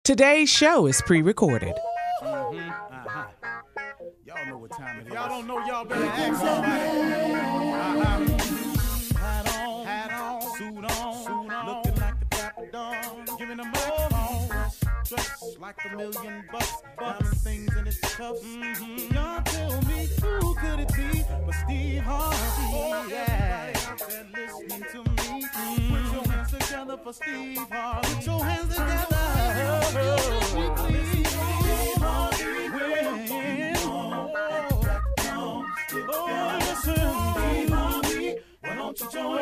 Today's show is pre-recorded. Y'all know what time it is. Y'all don't know, y'all better ask somebody. Hat on, suit on, looking like the Dapper Dawn, giving a microphone, dressed like $1 million, diamond things in its cuffs. Y'all tell me, who could it be but Steve Harvey? Yeah, out there listening to me. Put your hands together for Steve Harvey. Put your hands together. Why don't you join me?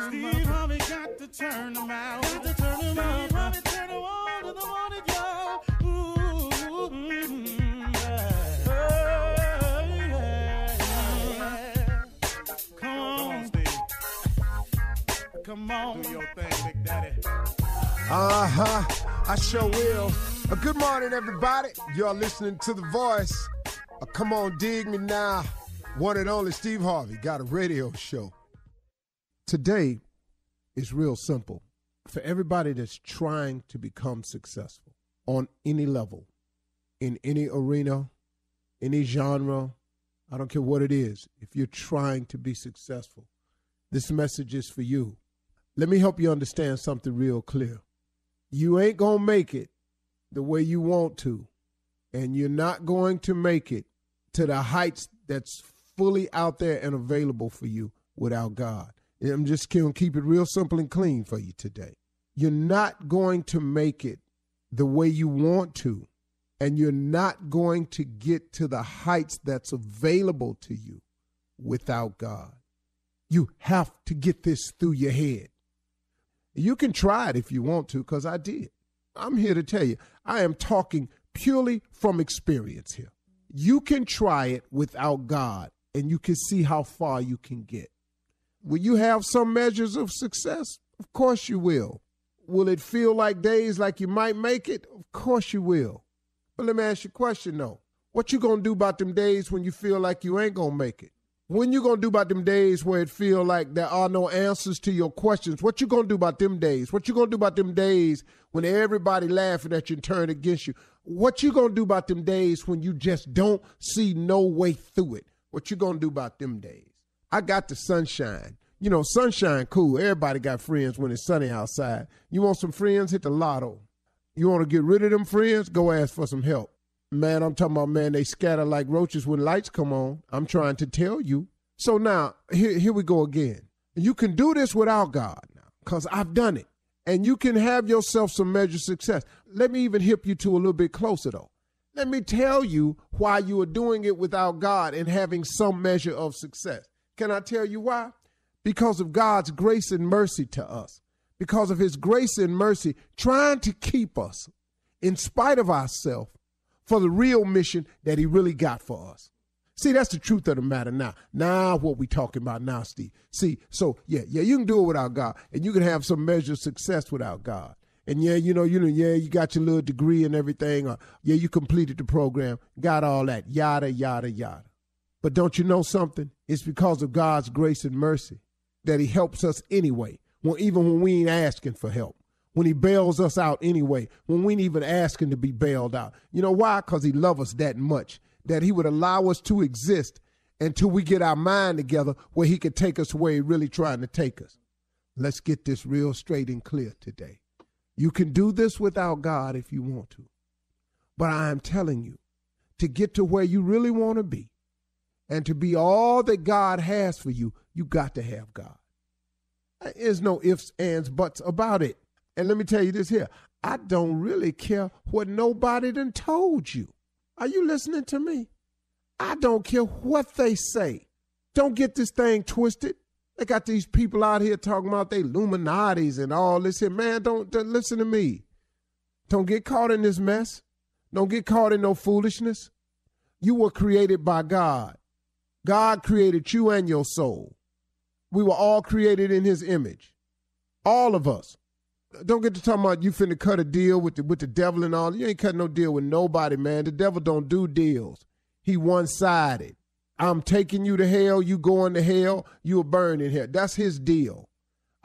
Steve Harvey got to turn them out. Got to turn them out. Harvey turn them on to the morning, y'all. Come on, Steve. Come on. Do your thing, Big Daddy. I sure will. Good morning, everybody. You're listening to The Voice. Come on, dig me now. One and only Steve Harvey got a radio show. Today is real simple. For everybody that's trying to become successful on any level, in any arena, any genre, I don't care what it is, if you're trying to be successful, this message is for you. Let me help you understand something real clear. You ain't going to make it the way you want to, and you're not going to make it to the heights that's fully out there and available for you without God. I'm just going to keep it real simple and clean for you today. You're not going to make it the way you want to, and you're not going to get to the heights that's available to you without God. You have to get this through your head. You can try it if you want to, because I did. I'm here to tell you, I am talking purely from experience here. You can try it without God, and you can see how far you can get. Will you have some measures of success? Of course you will. Will it feel like days like you might make it? Of course you will. But let me ask you a question, though. What you going to do about them days when you feel like you ain't going to make it? When you going to do about them days where it feel like there are no answers to your questions? What you going to do about them days? What you going to do about them days when everybody laughing at you and turn against you? What you going to do about them days when you just don't see no way through it? What you going to do about them days? I got the sunshine. You know, sunshine cool. Everybody got friends when it's sunny outside. You want some friends? Hit the lotto. You want to get rid of them friends? Go ask for some help. Man, I'm talking about, man, they scatter like roaches when lights come on. I'm trying to tell you. So now, here we go again. You can do this without God now, because I've done it. And you can have yourself some measure of success. Let me even hip you to a little bit closer, though. Let me tell you why you are doing it without God and having some measure of success. Can I tell you why? Because of God's grace and mercy to us. Because of his grace and mercy trying to keep us in spite of ourselves for the real mission that he really got for us. See, that's the truth of the matter now. Now what we talking about now, Steve. See, so yeah, you can do it without God, and you can have some measure of success without God. And yeah, you got your little degree and everything, or yeah, you completed the program, got all that, yada, yada, yada. But don't you know something? It's because of God's grace and mercy that he helps us anyway, even when we ain't asking for help, when he bails us out anyway, when we ain't even asking to be bailed out. You know why? Because he loves us that much, that he would allow us to exist until we get our mind together where he could take us where he's really trying to take us. Let's get this real straight and clear today. You can do this without God if you want to. But I am telling you, to get to where you really want to be and to be all that God has for you, you got to have God. There's no ifs, ands, buts about it. And let me tell you this here. I don't really care what nobody done told you. Are you listening to me? I don't care what they say. Don't get this thing twisted. They got these people out here talking about they Illuminatis and all this here. Man, don't listen to me. Don't get caught in this mess. Don't get caught in no foolishness. You were created by God. God created you and your soul. We were all created in his image. All of us. Don't get to talking about you finna cut a deal with the devil and all. You ain't cutting no deal with nobody, man. The devil don't do deals. He one-sided. I'm taking you to hell, you going to hell, you'll burn in hell. That's his deal.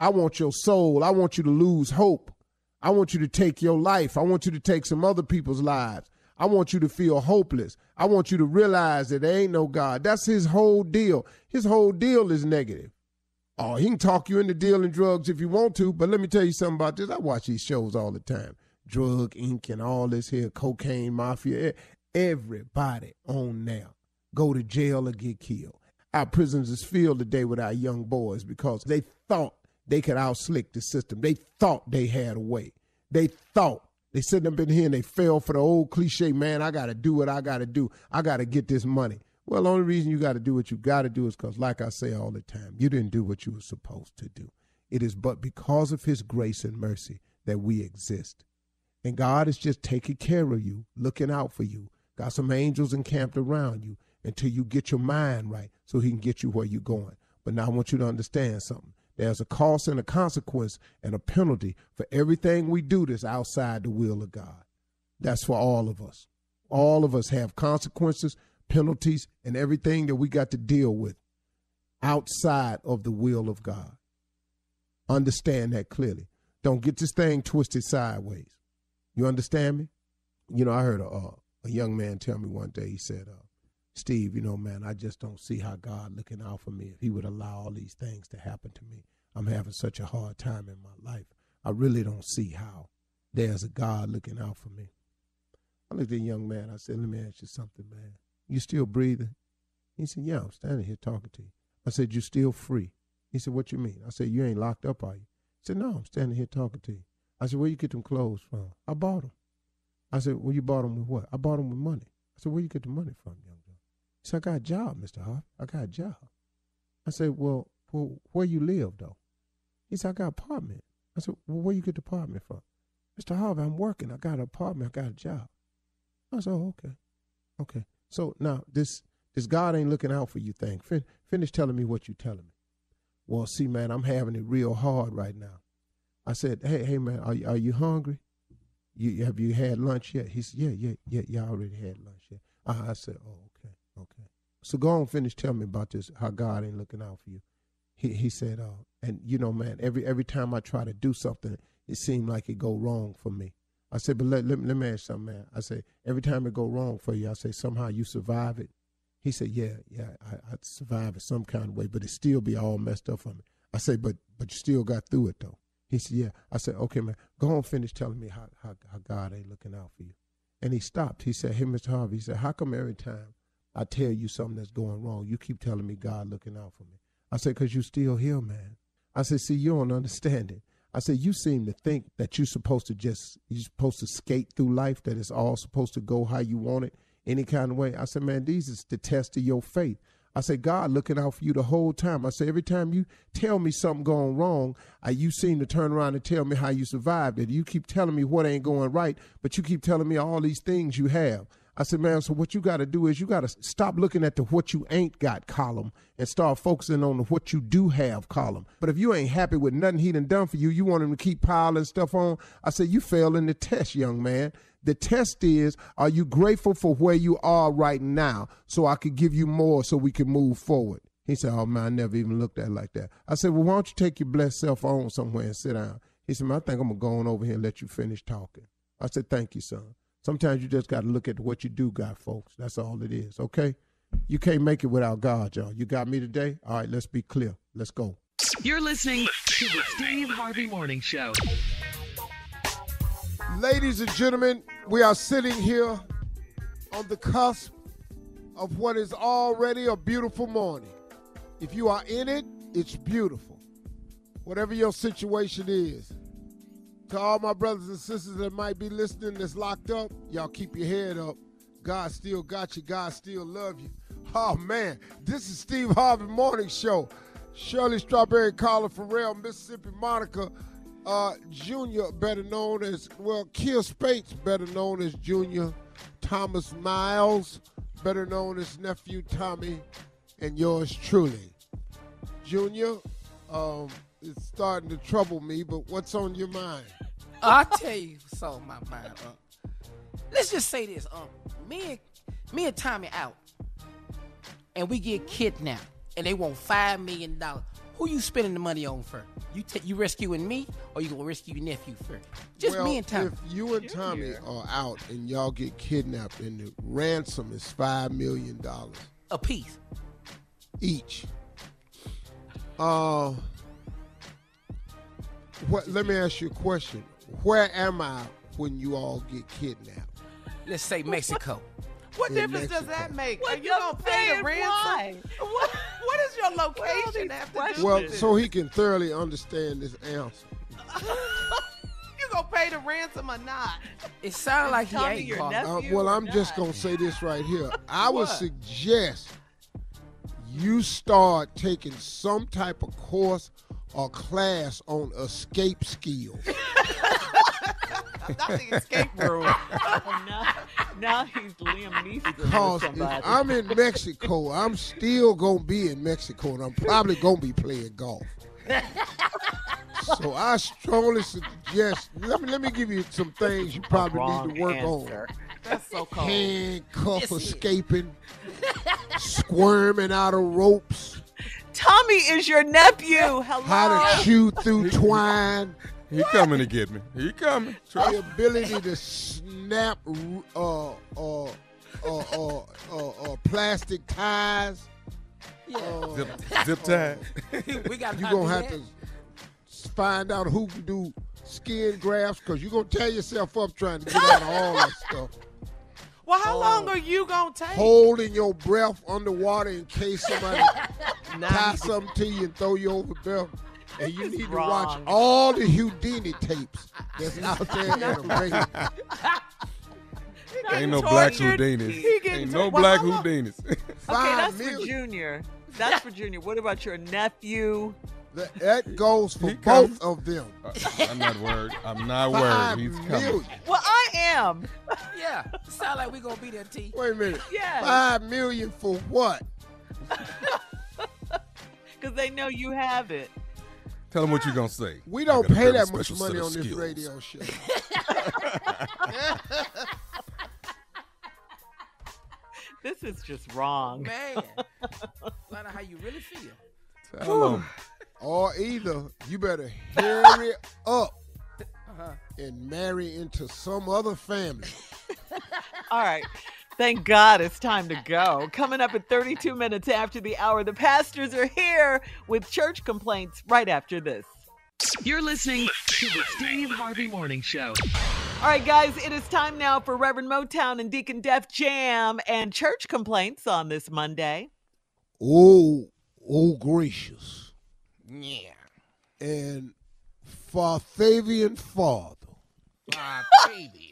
I want your soul. I want you to lose hope. I want you to take your life. I want you to take some other people's lives. I want you to feel hopeless. I want you to realize that there ain't no God. That's his whole deal. His whole deal is negative. Oh, he can talk you into dealing drugs if you want to, but let me tell you something about this. I watch these shows all the time. Drug Inc. and all this here, cocaine mafia. Everybody on now go to jail or get killed. Our prisoners feel today with our young boys because they thought they could outslick the system. They thought they had a way. They thought. They sitting up in here and they fell for the old cliche, man, I got to do what I got to do. I got to get this money. Well, the only reason you got to do what you got to do is because, like I say all the time, you didn't do what you were supposed to do. It is but because of his grace and mercy that we exist. And God is just taking care of you, looking out for you. Got some angels encamped around you until you get your mind right so he can get you where you're going. But now I want you to understand something. There's a cost and a consequence and a penalty for everything we do that's outside the will of God. That's for all of us. All of us have consequences, penalties, and everything that we got to deal with outside of the will of God. Understand that clearly. Don't get this thing twisted sideways. You understand me? You know, I heard a young man tell me one day, he said, Steve, you know, man, I just don't see how God looking out for me if he would allow all these things to happen to me. I'm having such a hard time in my life. I really don't see how there's a God looking out for me. I looked at the young man. I said, let me ask you something, man. You still breathing? He said, yeah, I'm standing here talking to you. I said, you still free? He said, what you mean? I said, you ain't locked up, are you? He said, no, I'm standing here talking to you. I said, where you get them clothes from? I bought them. I said, well, you bought them with what? I bought them with money. I said, where you get the money from, young man? He said, I got a job, Mr. Harvey. I got a job. I said, well, where you live, though? He said, I got an apartment. I said, well, where you get the apartment from? Mr. Harvey, I'm working. I got an apartment. I got a job. I said, oh, okay. Okay. So now this God ain't looking out for you thing. Finish telling me what you telling me. Well, see, man, I'm having it real hard right now. I said, hey, man, are you hungry? Have you had lunch yet? He said, yeah, I already had lunch yet. I said, oh, okay. So go on, finish telling me about this, how God ain't looking out for you. He said, and you know, man, every time I try to do something, it seemed like it go wrong for me. I said, but let me ask you something, man. I say, every time it go wrong for you, I say, somehow you survive it. He said, yeah, I survive it some kind of way, but it still be all messed up for me. I say, but you still got through it, though. He said, yeah. I said, okay, man, go on, finish telling me how God ain't looking out for you. And he stopped. He said, hey, Mr. Harvey, he said, how come every time I tell you something that's going wrong, you keep telling me God looking out for me? I said, because you still here, man. I said, see, you don't understand it. I said, you seem to think that you're supposed to skate through life, that it's all supposed to go how you want it, any kind of way. I said, man, these is the test of your faith. I said, God looking out for you the whole time. I said, every time you tell me something going wrong, you seem to turn around and tell me how you survived it. You keep telling me what ain't going right, but you keep telling me all these things you have. I said, man, so what you got to do is you got to stop looking at the what you ain't got column and start focusing on the what you do have column. But if you ain't happy with nothing he done for you, you want him to keep piling stuff on. I said, you failing the test, young man. The test is, are you grateful for where you are right now so I could give you more so we can move forward? He said, oh, man, I never even looked at it like that. I said, well, why don't you take your blessed self on somewhere and sit down? He said, man, I think I'm going to go on over here and let you finish talking. I said, thank you, son. Sometimes you just got to look at what you do got, folks. That's all it is, okay? You can't make it without God, y'all. You got me today? All right, let's be clear. Let's go. You're listening to the Steve Harvey Morning Show. Ladies and gentlemen, we are sitting here on the cusp of what is already a beautiful morning. If you are in it, it's beautiful. Whatever your situation is. To all my brothers and sisters that might be listening that's locked up, y'all keep your head up. God still got you. God still love you. Oh, man, this is Steve Harvey Morning Show. Shirley Strawberry, Carla Farrell, Mississippi Monica, Junior, better known as, Kia Spates, better known as Junior, Thomas Miles, better known as Nephew Tommy, and yours truly. Junior, it's starting to trouble me, but what's on your mind? I'll tell you what's on my mind, Let's just say this, me and Tommy out, and we get kidnapped, and they want $5 million. Who you spending the money on first? You rescuing me, or you gonna rescue your nephew first? Just me and Tommy. If you and Tommy are out and y'all get kidnapped, and the ransom is $5 million a piece each. Let me ask you a question. Where am I when you all get kidnapped? Let's say Mexico. What difference does that make? Are you going to pay the ransom? What is your location have to do with so he can thoroughly understand this answer. You going to pay the ransom or not? It sounds like he ain't. I'm just going to say this right here. I would suggest you start taking some type of course or class on escape skills. Not the escape room. Now he's Liam Neeson. Because if I'm in Mexico, I'm still going to be in Mexico, and I'm probably going to be playing golf. So I strongly suggest, let me give you some things you probably need to work on. That's so cold. Handcuff escaping, squirming out of ropes. Tommy is your nephew. Hello. How to chew through twine. He coming to get me. He coming. The ability to snap plastic ties. Zip ties. We got. You're going to have to find out who can do skin grafts, because you're going to tear yourself up trying to get out of all that stuff. Well, how long are you going to take? Holding your breath underwater in case somebody tie something to you and throw you over the belt. And you need to watch all the Houdini tapes that's out there in America. Ain't no black Houdinis. Ain't no black Houdinis. Okay, that's for Junior. That's for Junior. What about your nephew? That goes for both of them. I'm not worried. He's coming. Well, I am. Yeah. Sound like we gonna be there, T. Wait a minute. Yeah. $5 million for what? Because they know you have it. Tell them what you're going to say. We don't pay that much money on this radio show. This is just wrong. Man. Find out how you really feel. Tell them. Or either you better hurry up and marry into some other family. All right. Thank God it's time to go. Coming up at 32 minutes after the hour, the pastors are here with church complaints right after this. You're listening to the Steve Harvey Morning Show. All right, guys, it is time now for Reverend Motown and Deacon Def Jam and church complaints on this Monday. Oh, gracious. Yeah. And Fathavian Father. Fathavian.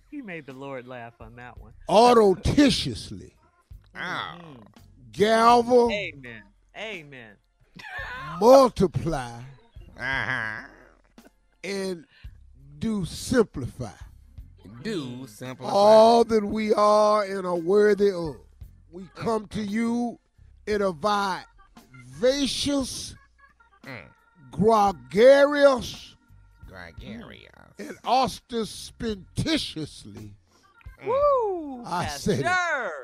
He made the Lord laugh on that one. Autotitiously. Galva. Amen. Multiply. And do simplify. All that we are and are worthy of. We come to you in a vivacious, gregarious, and ostentatiously. Woo! I said it.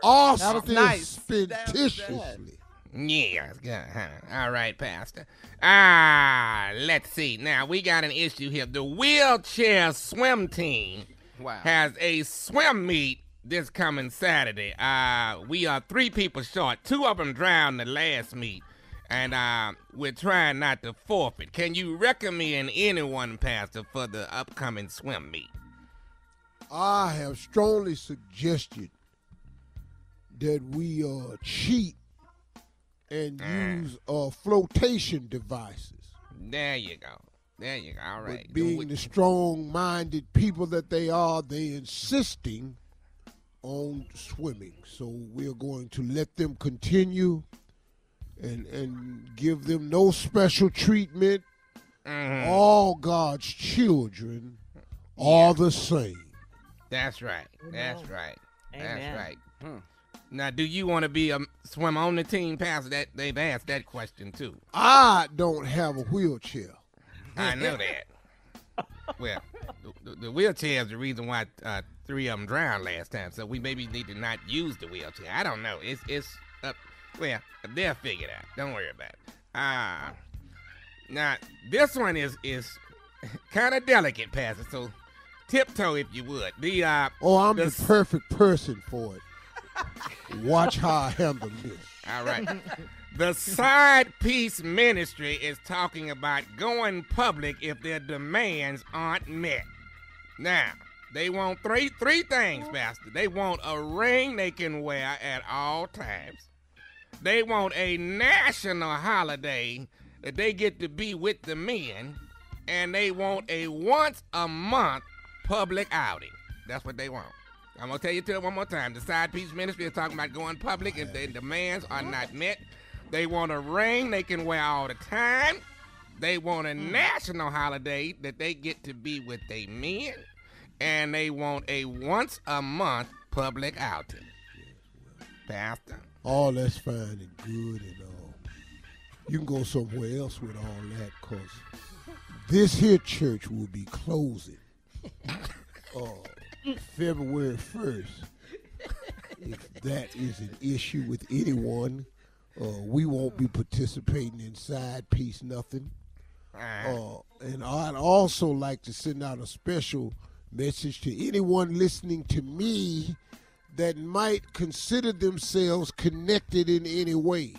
Ostentatiously. Yeah, it's good, huh? All right, Pastor. Let's see. Now, we got an issue here. The wheelchair swim team has a swim meet this coming Saturday. We are 3 people short. 2 of them drowned the last meet, and we're trying not to forfeit. Can you recommend anyone, Pastor, for the upcoming swim meet? I have strongly suggested that we cheat and use flotation devices. There you go. All right. But being the strong-minded people that they are, they insisting on swimming. So we're going to let them continue and give them no special treatment. All God's children are the same. That's right. Amen. That's right. Amen. That's right. Now, do you want to be a swim on the team, Pastor? That they've asked that question too. I don't have a wheelchair. I know that. Well, the wheelchair is the reason why 3 of them drowned last time. So we maybe need to not use the wheelchair. I don't know. It's well, they'll figure it out. Don't worry about it. Now this one is kind of delicate, Pastor. So tiptoe if you would. I'm the perfect person for it. Watch how I handle this. All right. The Sidepiece Ministry is talking about going public if their demands aren't met. Now, they want three things, Pastor. They want a ring they can wear at all times. They want a national holiday that they get to be with the men. And they want a once-a-month public outing. That's what they want. I'm going to tell you to it one more time. The Sidepiece Ministry is talking about going public if their demands are not met. They want a ring they can wear all the time. They want a national holiday that they get to be with their men. And they want a once-a-month public outing. Pastor? All that's fine and good and all. You can go somewhere else with all that, because this here church will be closing February 1st. If that is an issue with anyone, we won't be participating in Sidepiece nothing. And I'd also like to send out a special message to anyone listening to me that might consider themselves connected in any way.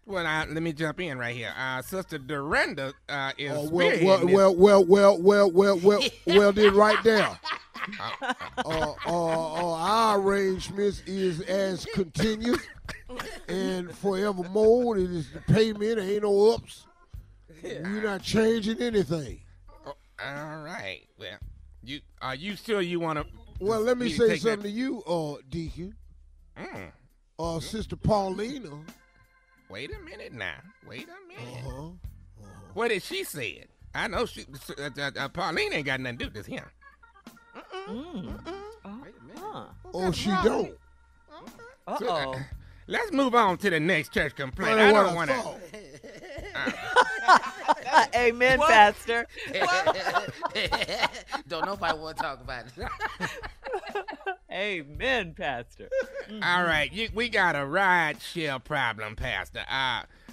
Well, let me jump in right here. Sister Dorinda is well, then right there. Our arrangements is as continuous and forevermore. It is the payment. There ain't no ups. We're not changing anything. All right. Well, are you sure you want to? Well, let me say something to you, Deacon. Sister Paulina. Wait a minute now. What did she say? I know Paulina ain't got nothing to do with this here. Oh, she don't. So, let's move on to the next church complaint. I don't want to. Amen, Pastor. Don't nobody want to talk about it. Amen, Pastor. All right, we got a ride share problem, Pastor.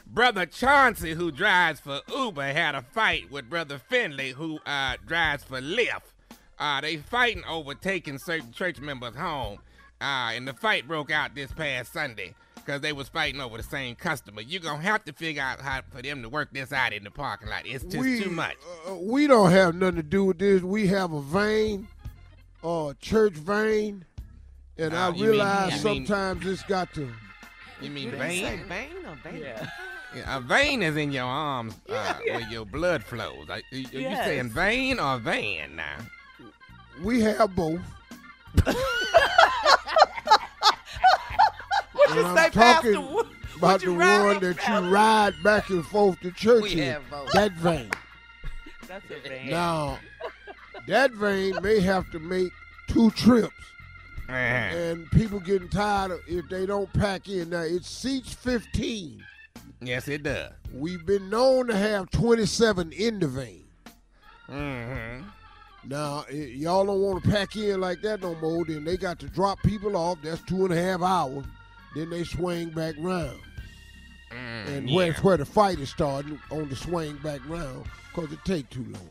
Brother Chauncey, who drives for Uber, had a fight with Brother Finley, who drives for Lyft. They fighting over taking certain church members home, and the fight broke out this past Sunday because they was fighting over the same customer. You're going to have to figure out how for them to work this out in the parking lot. It's just too much. We don't have nothing to do with this. We have a vein, church vein, and I realize sometimes it's got to. You mean vein? vein? Vein or vein? Yeah, a vein is in your arms where your blood flows. Are you saying vein or van now? We have both. What you say, talking Pastor? about the one that you ride back and forth to church We in. have both. That vein. That's a vein. Now, that vein may have to make 2 trips. Uh-huh. And people getting tired of if they don't pack in. Now, it seats 15. Yes, it does. We've been known to have 27 in the vein. Mm-hmm. Now, y'all don't want to pack in like that no more. Then they got to drop people off. That's 2.5 hours. Then they swing back round. And where the fight is starting on the swing back round because it take too long.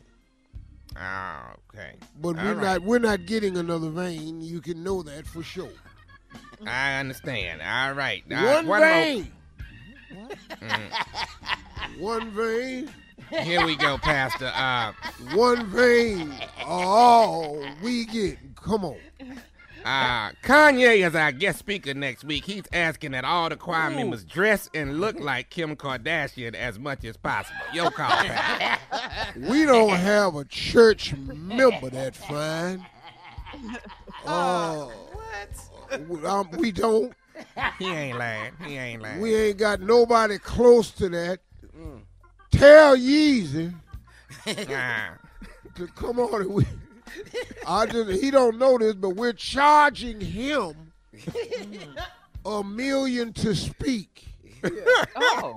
Oh, okay. But we're not getting another vein. You can know that for sure. I understand. All right. One vein. One vein. Here we go, Pastor. One vein. Oh, we get. Come on. Kanye is our guest speaker next week. He's asking that all the choir members dress and look like Kim Kardashian as much as possible. Your call, Pastor. We don't have a church member that fine. We don't. He ain't lying. We ain't got nobody close to that. Tell Yeezy to come on. He don't know this, but we're charging him $1 million to speak. Oh,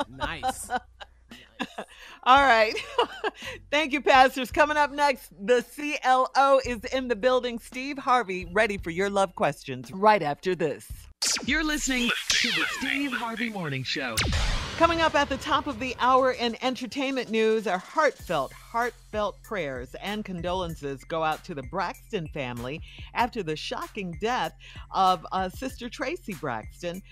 nice. All right. Thank you, pastors. Coming up next, the CLO is in the building. Steve Harvey, ready for your love questions right after this. You're listening to the Steve Harvey Morning Show. Coming up at the top of the hour in entertainment news, our heartfelt prayers and condolences go out to the Braxton family after the shocking death of Sister Tracy Braxton.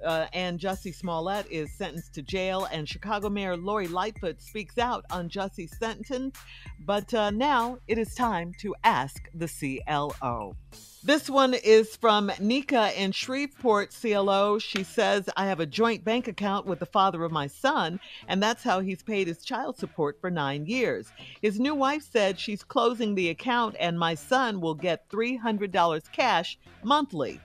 And Jussie Smallett is sentenced to jail, and Chicago Mayor Lori Lightfoot speaks out on Jussie's sentence. But now it is time to ask the CLO. This one is from Nika in Shreveport, CLO. She says, I have a joint bank account with the father of my son, and that's how he's paid his child support for 9 years. His new wife said she's closing the account and my son will get $300 cash monthly.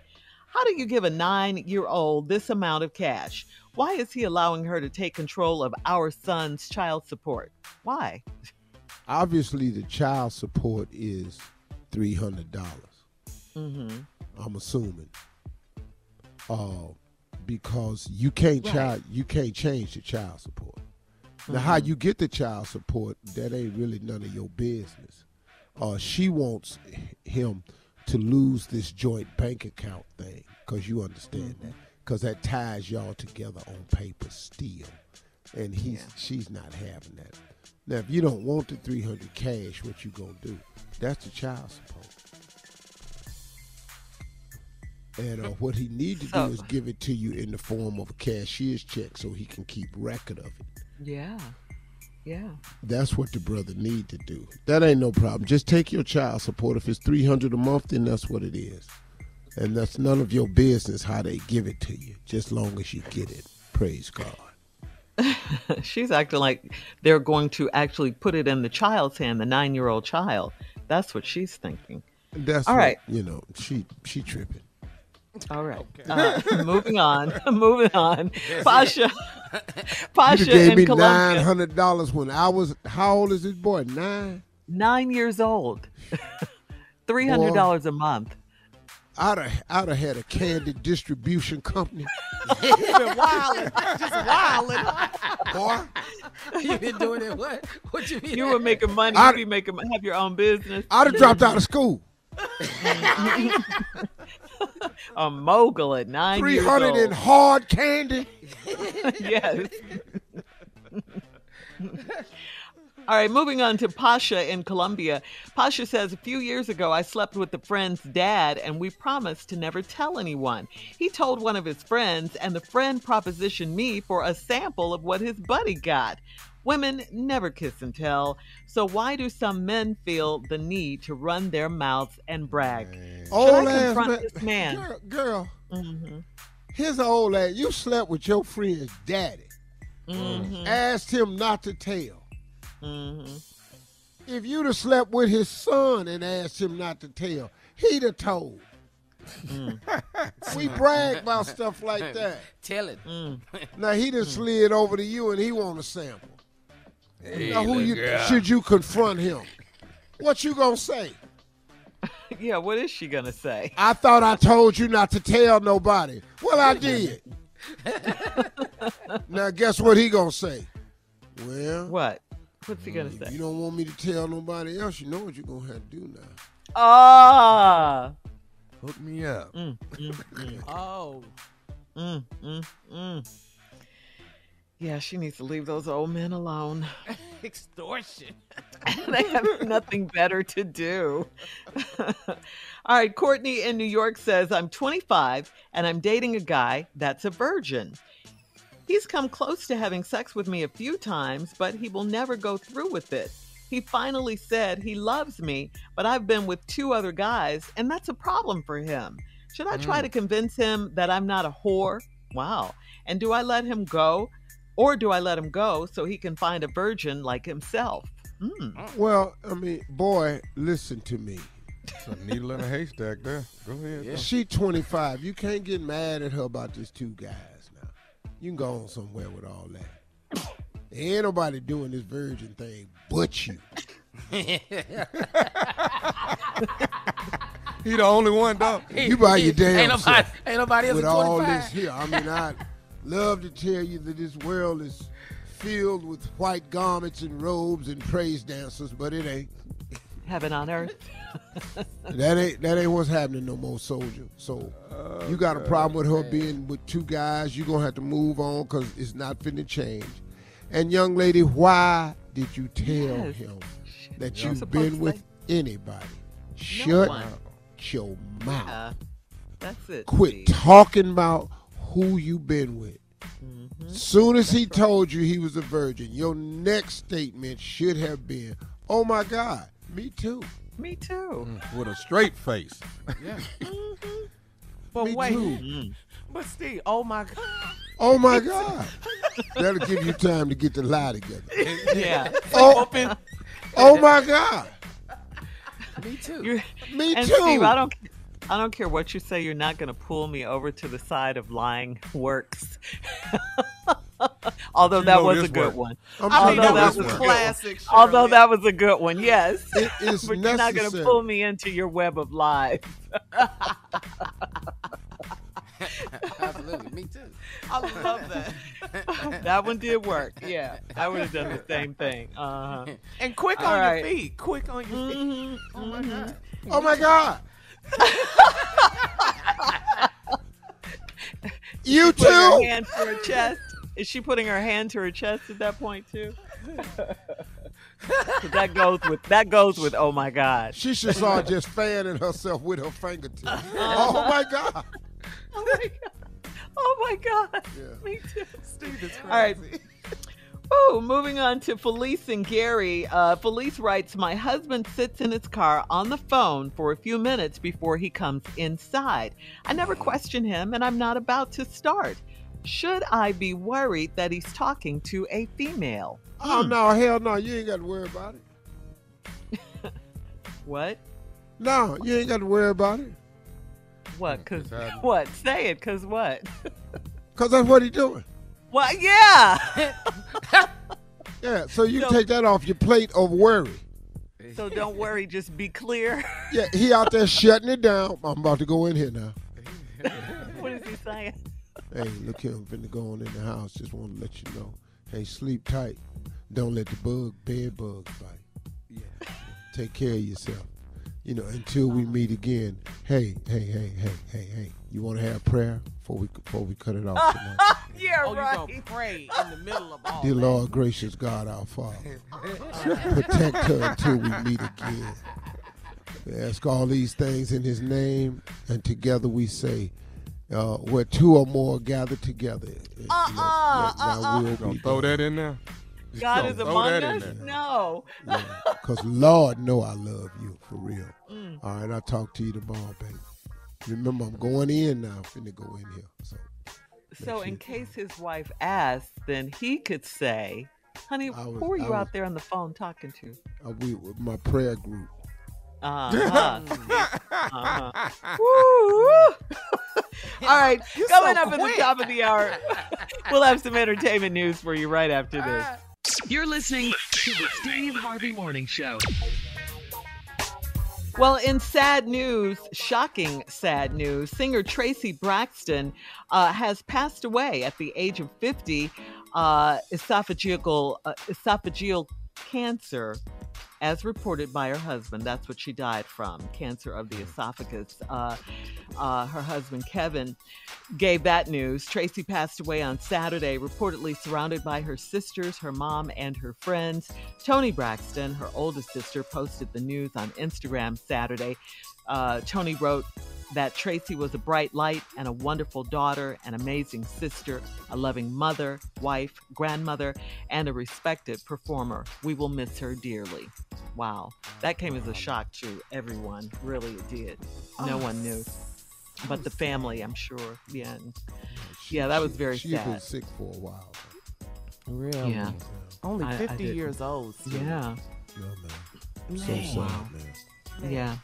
How do you give a 9-year-old this amount of cash? Why is he allowing her to take control of our son's child support? Why? Obviously, the child support is $300. I'm assuming, because you can't change the child support. Now, how you get the child support, that ain't really none of your business. She wants him to lose this joint bank account thing, because you understand that, because that ties y'all together on paper still, and she's not having that. Now, if you don't want the $300 cash, what you gonna do? That's the child support. And what he need to do is give it to you in the form of a cashier's check so he can keep record of it. Yeah. That's what the brother need to do. That ain't no problem. Just take your child support. If it's $300 a month, then that's what it is. And that's none of your business how they give it to you, just long as you get it. Praise God. She's acting like they're going to actually put it in the child's hand, the 9-year-old child. That's what she's thinking. That's all right. She tripping. All right. Okay. Moving on. Pasha you gave me Columbia. $900 when I was, how old is this boy? 9 years old. $300 a month. I'd have had a candy distribution company. You've been wilding. Just wilding. Boy. You been doing it what? What you mean? You were making money. You'd be have your own business. I'd have dropped out of school. A mogul at 9 years old. 300 in hard candy. Yes. All right, moving on to Pasha in Columbia. Pasha says, a few years ago, I slept with a friend's dad, and we promised to never tell anyone. He told one of his friends, and the friend propositioned me for a sample of what his buddy got. Women never kiss and tell, so why do some men feel the need to run their mouths and brag? Should I confront this man? Girl, here's an old ass. You slept with your friend's daddy. Asked him not to tell. If you'd have slept with his son and asked him not to tell, he'd have told. We brag about stuff like that. Tell it. Now he done slid over to you and he want a sample. Hey, now should you confront him? What you gonna say? Yeah, what is she gonna say? I thought I told you not to tell nobody. Well, I did. Now guess what he gonna say? Well, what? What's he gonna say? You don't want me to tell nobody else. You know what you're gonna have to do now. Ah. Hook me up. Oh. Yeah, she needs to leave those old men alone. Extortion. They have nothing better to do. All right, Courtney in New York says, I'm 25 and I'm dating a guy that's a virgin. He's come close to having sex with me a few times, but he will never go through with it. He finally said he loves me, but I've been with 2 other guys, and that's a problem for him. Should I try to convince him that I'm not a whore? Wow. And do I let him go? Or do I let him go so he can find a virgin like himself? Well, I mean, boy, listen to me. It's a needle in a haystack there. Go ahead. Yeah. She 25. You can't get mad at her about these 2 guys now. You can go on somewhere with all that. There ain't nobody doing this virgin thing but you. He the only one, dog. You by your damn self. Ain't nobody else with at all 25. this here. I mean, I love to tell you that this world is filled with white garments and robes and praise dancers, but it ain't. Heaven on earth. That ain't what's happening no more, soldier. So you got a problem with her being with 2 guys, you're going to have to move on because it's not finna change. And young lady, why did you tell him that you've been with anybody? Shut your mouth. That's it. Quit talking about who you been with. Soon as he told you he was a virgin, your next statement should have been, oh my God, me too. Me too. With a straight face. Yeah. But Me wait. too. But Steve, oh my God. Oh my God. That'll give you time to get the lie together. Yeah. Oh my God. Me too. Me And too. Steve, I don't care what you say. You're not going to pull me over to the side of lying works. Although that was a good one. I mean, that was a classic. Although that was a good one, yes. It is but you're not going to pull me into your web of lies. Absolutely, me too. I love that. That one did work. Yeah, I would have done the same thing. And quick All on right. your feet. Quick on your feet. Oh my God. Oh my God. You Putting her too? hand to her chest. Is she putting her hand to her chest at that point too? 'Cause that goes with oh my God. She should start just fanning herself with her fingertips. Oh my God. Oh my God. Oh my God. Yeah. Me too. Steve is crazy. All right. Oh, moving on to Felix Gary. Felix writes, my husband sits in his car on the phone for a few minutes before he comes inside. I never question him, and I'm not about to start. Should I be worried that he's talking to a female? Oh, no, hell no. You ain't got to worry about it. What? No, you ain't got to worry about it. What? Cause what? Say it. Cause what? Because that's what he's doing. Well, yeah. Yeah, so you take that off your plate of worry. So don't worry. Just be clear. Yeah, he out there shutting it down. I'm about to go in here now. What is he saying? Hey, look here, I'm finna go on in the house. Just want to let you know. Hey, sleep tight. Don't let the bed bugs bite. Yeah. Take care of yourself. You know, until we meet again. Hey. You want to have prayer before we cut it off tonight? Yeah, Oh, right. you gonna pray in the middle of all Dear that. Lord, gracious God, our Father, protect her until we meet again. We ask all these things in His name, and together we say, where 2 or more gather together. Now we'll Gonna be throw there. that in there? God is Throw among that in us? there. No. Because Lord know I love you, for real. All right, I'll talk to you tomorrow, baby. Remember, I'm going in now. I'm finna go in here. So in case his wife asks, then he could say, honey, who are you out there on the phone talking to? We with my prayer group. Woo. All right, coming up at the top of the hour, we'll have some entertainment news for you right after this. You're listening to the Steve Harvey Morning Show. Well, in sad news, shocking sad news, singer Tracy Braxton has passed away at the age of 50, esophageal cancer. as reported by her husband. That's what she died from, cancer of the esophagus. Her husband, Kevin, gave that news. Tracy passed away on Saturday, reportedly surrounded by her sisters, her mom, and her friends. Toni Braxton, her oldest sister, posted the news on Instagram Saturday. Toni wrote that Tracy was a bright light and a wonderful daughter, an amazing sister, a loving mother, wife, grandmother, and a respected performer. We will miss her dearly. Wow. That came as a shock to everyone. Really, it did. No one knew. But the family, I'm sure. Yeah. That was very sad. She's been sick for a while. Really? Yeah. Only 50 years old. Steve. Yeah. Man. So sad, man. Yeah.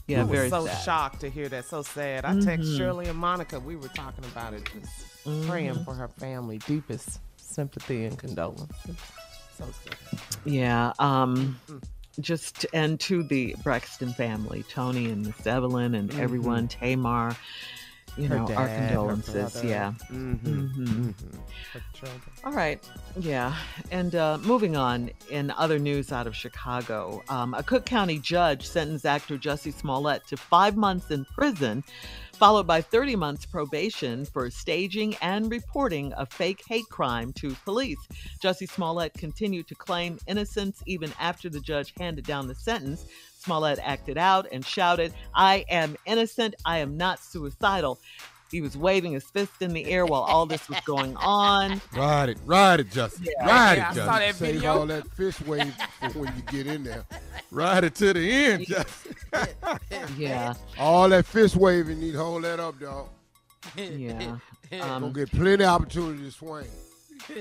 Yeah, I was so sad. shocked to hear that. So sad. I text Shirley and Monica. We were talking about it, just praying for her family. Deepest sympathy and condolence. So sad. Yeah. And to the Braxton family, Toni and Miss Evelyn and everyone, Tamar, our condolences. Yeah. All right. Yeah. And moving on, in other news out of Chicago, a Cook County judge sentenced actor Jussie Smallett to 5 months in prison, followed by 30 months probation for staging and reporting a fake hate crime to police. Jussie Smallett continued to claim innocence even after the judge handed down the sentence. Smallett acted out and shouted, "I am innocent. I am not suicidal." He was waving his fist in the air while all this was going on. Ride it, Justin. Yeah. Ride Yeah, it, I Justin. saw that Save video. all that fist wave for when you get in there. Ride it to the end, Justin. Yeah. All that fist waving, need to hold that up, dog. Yeah. Gonna get plenty of opportunity to swing.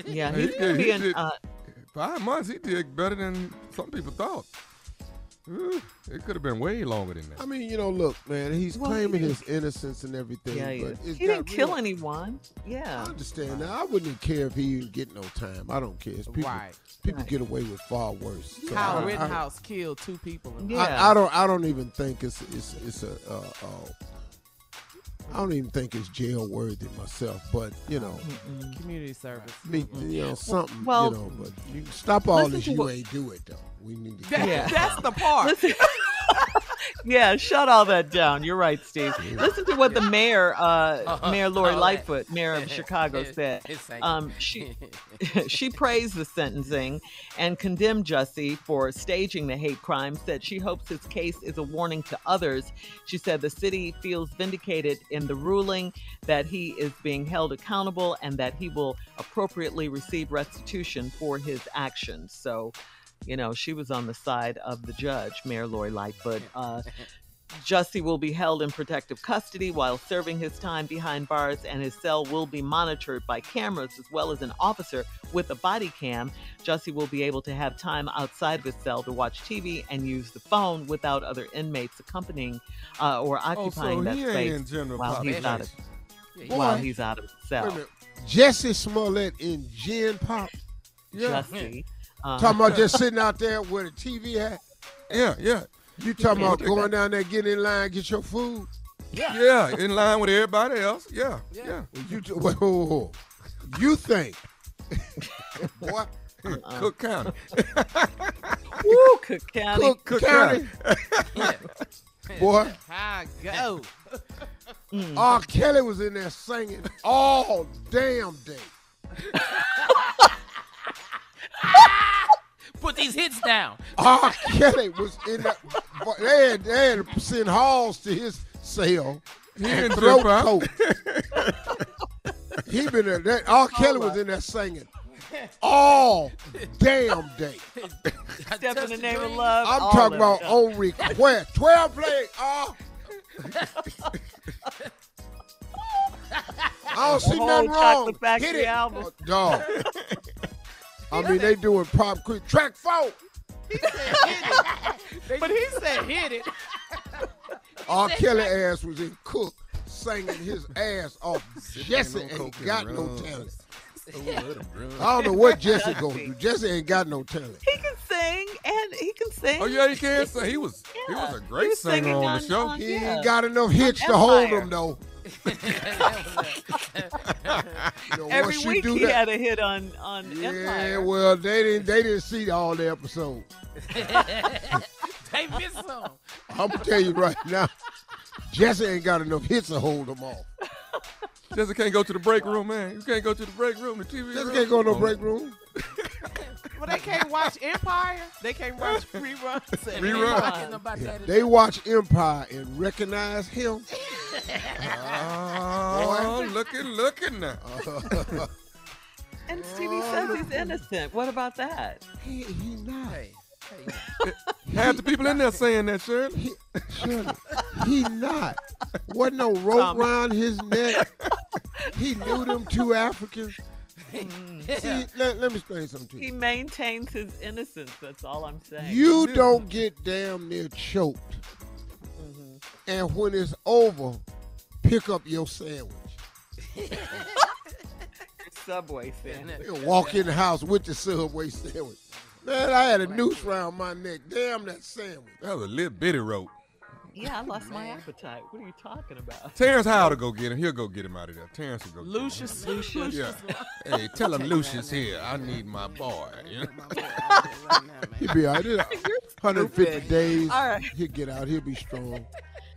Yeah. He He's going to be in. did 5 months, he did better than some people thought. It could have been way longer than that. I mean, look, man, he's claiming his innocence and everything. Yeah, but he didn't kill anyone. I Yeah. understand that. I wouldn't even care if he didn't get no time. I don't care. It's people, Right. people get away with far worse. So Kyle I- Rittenhouse killed 2 people. Yeah. I don't even think it's I don't even think it's jail worthy myself, but Community service. something. Well, but you stop all listen this. to You what- ain't do it though. We need to. That's the part. Listen. Yeah, shut all that down. You're right, Steve. Listen to what the mayor, Mayor Lori Lightfoot, mayor of Chicago, said. She praised the sentencing and condemned Jussie for staging the hate crime, said she hopes his case is a warning to others. She said the city feels vindicated in the ruling, that he is being held accountable, and that he will appropriately receive restitution for his actions. So, she was on the side of the judge, Mayor Lori Lightfoot. Jussie will be held in protective custody while serving his time behind bars, and his cell will be monitored by cameras as well as an officer with a body cam. Jussie will be able to have time outside of his cell to watch TV and use the phone without other inmates accompanying or occupying that he space ain't in general while he's out of the cell. Wait a minute. Jussie Smollett in Gin Pop. Jussie. Talking about just sitting out there with a TV hat. Yeah. You talking about going down there, getting in line, get your food? Yeah, in line with everybody else. Yeah. Whoa. You think? What? Cook County. Woo, Cook County. Cook County. Boy. I go. R. Kelly was in there singing all damn day. Put these hits down. R. Kelly was in that. They had to send Halls to his cell. He and in throat jail, coat. He been there. R. Kelly was in there singing all damn day. Step in the name of love. I'm all talking of about it. on request. 12 play. I don't see Whole nothing wrong. Chocolate Factory Hit it. album. Dog. I mean, they doing pop quick. Track 4. But he said hit it. R. Kelly ass was in Cook singing his ass off. Jesse ain't got no talent. I don't know what Jesse gonna do. Jesse ain't got no talent. He can sing, and he can sing. Oh yeah, he can. So he was a great was singer singing on the show. on- He yeah. ain't got enough hits to hold Empire. him though. Every once you week do he that- had a hit on Yeah, Empire. well, they didn't see all the episodes. They missed some. I'm gonna tell you right now, Jesse ain't got enough hits to hold them off. Jesse can't go to the break room, man. You can't go to the break room, the TV Jesse room. can't go to no break room. Well, they can't watch Empire. They can't watch reruns. Rerun. They watch Empire and recognize him. Oh, looking now. And Stevie says he's innocent. What about that? He not. Half the people in there saying that, Shirley. Shirley, he not. Wasn't no rope around his neck. He knew them two Africans. See, let me explain something to He you. maintains his innocence. That's all I'm saying. You don't get damn near choked. And when it's over, pick up your sandwich. Subway sandwich. You walk in the house with the Subway sandwich. Man, I had a noose around my neck. Damn that sandwich. That was a little bitty rope. Yeah, I lost my appetite. What are you talking about? Terrence Howell to go get him. He'll go get him out of there. Terrence will go Lucius. get him. Yeah. Hey, tell him Lucius here. I need my boy. You know? He'll be out there. 150 days. All right. He'll get out. He'll be strong.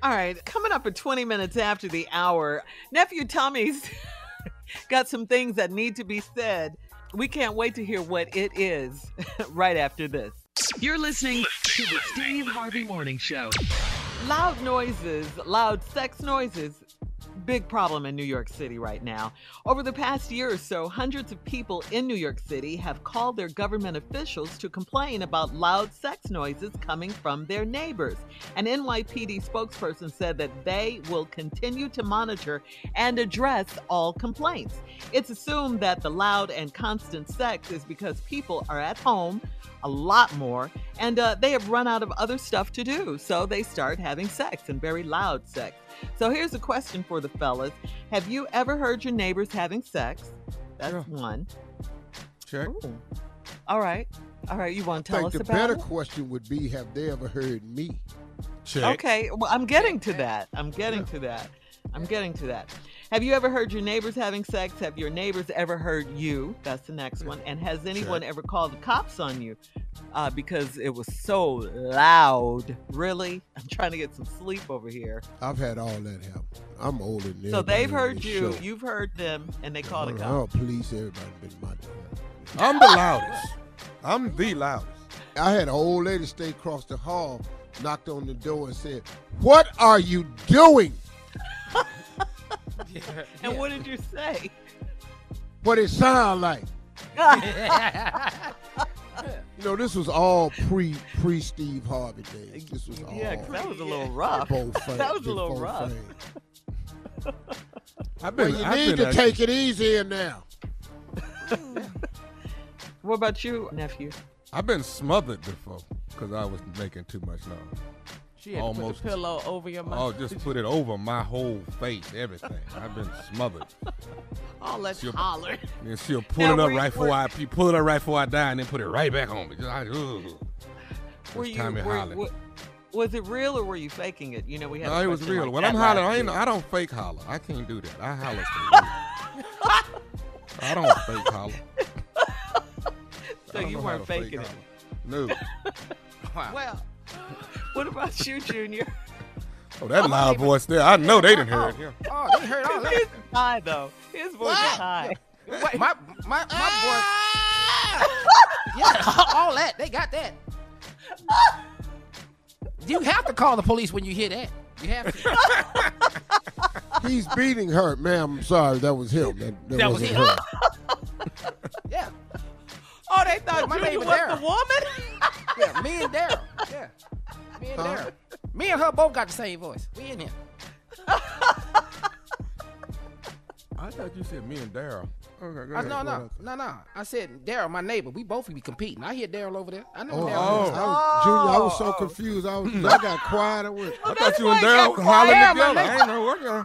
All right, coming up at 20 minutes after the hour, Nephew Tommy's got some things that need to be said. We can't wait to hear what it is right after this. You're listening to the Steve Harvey Morning Show. Loud noises, loud sex noises, big problem in New York City right now. Over the past year or so, hundreds of people in New York City have called their government officials to complain about loud sex noises coming from their neighbors. An NYPD spokesperson said that they will continue to monitor and address all complaints. It's assumed that the loud and constant sex is because people are at home a lot more, and they have run out of other stuff to do, so they start having sex, and very loud sex. So here's a question for the fellas. Have you ever heard your neighbors having sex? That's one. Check. Ooh. All right. You want to I tell think us the about better it? question would be, have they ever heard me? Check. Okay, well, I'm getting to that. Have you ever heard your neighbors having sex? Have your neighbors ever heard you? That's the next one. And has anyone ever called the cops on you because it was so loud? Really? I'm trying to get some sleep over here. I've had all that happen. I'm older than So everybody they've on heard this you, show. you've heard them, and they called the Oh, cops. police, everybody been my dad. I'm the loudest. I'm the loudest. I had an old lady stay across the hall, knocked on the door and said, "What are you doing?" And what did you say? What it sound like. You know, this was all pre Steve Harvey days. This was all. Yeah, 'cause that was a little rough. That was a little rough. Well, you need to take it easy now. What about you, nephew? I've been smothered before because I was making too much noise. She had to put the pillow over your mouth. Oh, just put it over my whole face, everything. I've been smothered. All that holler. And she'll pull it up right before I die, and then put it right back on me. Was it real or were you faking it? You know, we had. No, a it was question real. like When that I'm last hollering, week. I don't fake holler. I can't do that. I holler through. I don't fake holler. So you weren't faking it. No. Well, what about you, Junior? Oh, that loud voice there. I know they didn't hear it. Yeah. Oh, they heard all that. His is high though. His voice is high. Wait, my boy. Yeah, all that. They got that. You have to call the police when you hear that. You have to. He's beating her, ma'am. I'm sorry, that was him. That was wasn't him. her. Yeah. Oh, they thought My Junior neighbor was Daryl. the woman? Yeah, me and Daryl. Yeah. Me and Daryl. Me and her both got the same voice. We in here. I thought you said me and Daryl. Okay, go ahead. No. I said Daryl, my neighbor. We both be competing. I hear Daryl over there. I know Oh, Daryl. Junior, I was so confused. I got quiet. I thought you and Daryl were hollering Yeah, together. my I ain't know what y'all.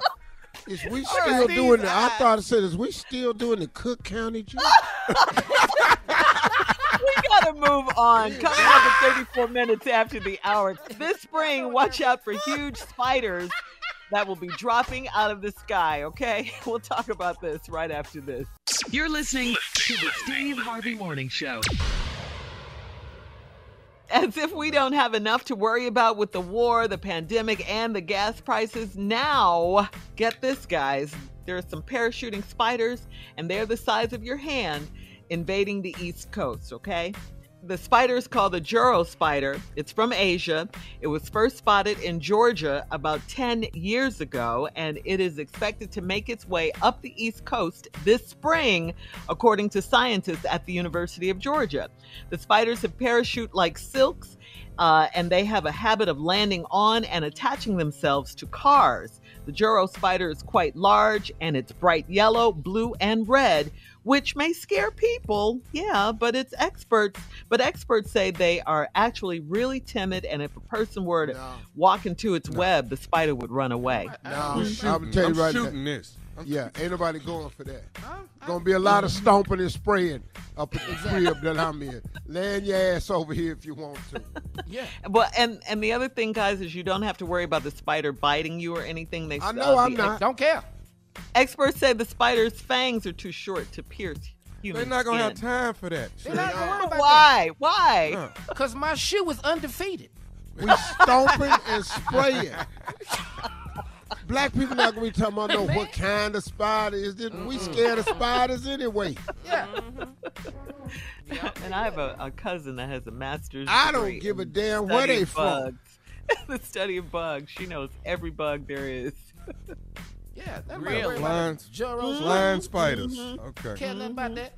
Is we still doing the? I thought it said, is we still doing the Cook County job? We gotta move on. Coming up at 34 minutes after the hour. This spring, watch out for huge spiders that will be dropping out of the sky, okay? We'll talk about this right after this. You're listening to the Steve Harvey Morning Show. As if we don't have enough to worry about with the war, the pandemic, and the gas prices, now, get this, guys. There are some parachuting spiders, and they're the size of your hand, invading the East Coast, okay? The spider is called the Joro spider. It's from Asia. It was first spotted in Georgia about 10 years ago, and it is expected to make its way up the East Coast this spring, according to scientists at the University of Georgia. The spiders have parachute like silks, and they have a habit of landing on and attaching themselves to cars. The Joro spider is quite large, and it's bright yellow, blue, and red, which may scare people, yeah, but experts say they are actually really timid, and if a person were to walk into its web, the spider would run away. I'm tell you right now. Yeah, ain't nobody going for that. Gonna be a lot of stomping and spraying up at the crib that I'm in. Land your ass over here if you want to. Yeah. Well, and the other thing, guys, is you don't have to worry about the spider biting you or anything. I know I'm not. Don't care. Experts say the spider's fangs are too short to pierce human They're not gonna skin. have time for that. They're not gonna worry about Why? Why? that. Because my shoe is undefeated. We stomping and spraying. Black people not gonna be talking about no what kind of spider is this. We scared of spiders anyway. Yeah. And I have a cousin that has a master's I degree don't give a in damn where they study of from. bugs. The study of bugs. She knows every bug there is. Yeah, that's Really? Flying spiders. Okay. Care nothing about that.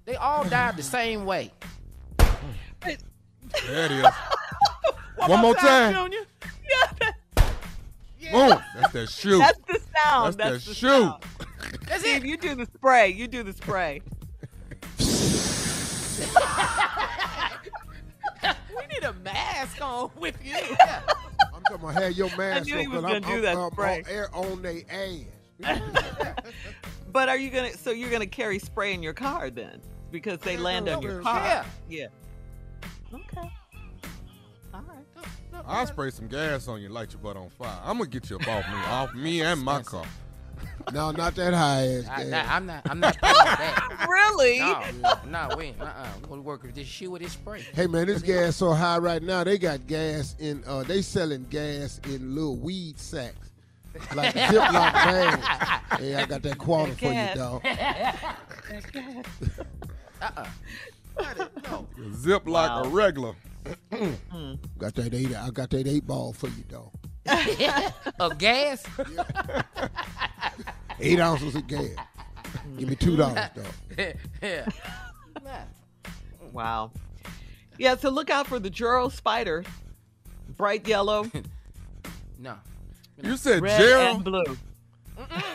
They all died the same way. There it is. One more time. Junior. Yeah, Boom. That's that shoe. that's the sound. That's the the shoe. sound. That's Steve, it. you do the spray. You do the spray. We need a mask on with you. Yeah. I'm talking about have your mask knew he on was 'cause gonna do that I'm spray. on their ass. But are you gonna? So you're gonna carry spray in your car then, because they land on your car. Yeah. Okay. All right. I'll spray some gas on you and light your butt on fire. I'm gonna get you up off me and my car. No, not that high ass gas. I'm not paying that. Really? No, we ain't. We're gonna work with this shoe with this spray. Hey man, this gas so high right now. They got gas in. They selling gas in little weed sacks, like Ziploc bags. Hey, I got that quarter for you, dog. No. Zip like a regular. Got that eight. I got that 8-ball for you, dog. Of gas? 8 ounces of gas. Give me $2, dog. Yeah. Wow. Yeah. So look out for the Joro spider. Bright yellow, No. You said red, Jero? and blue.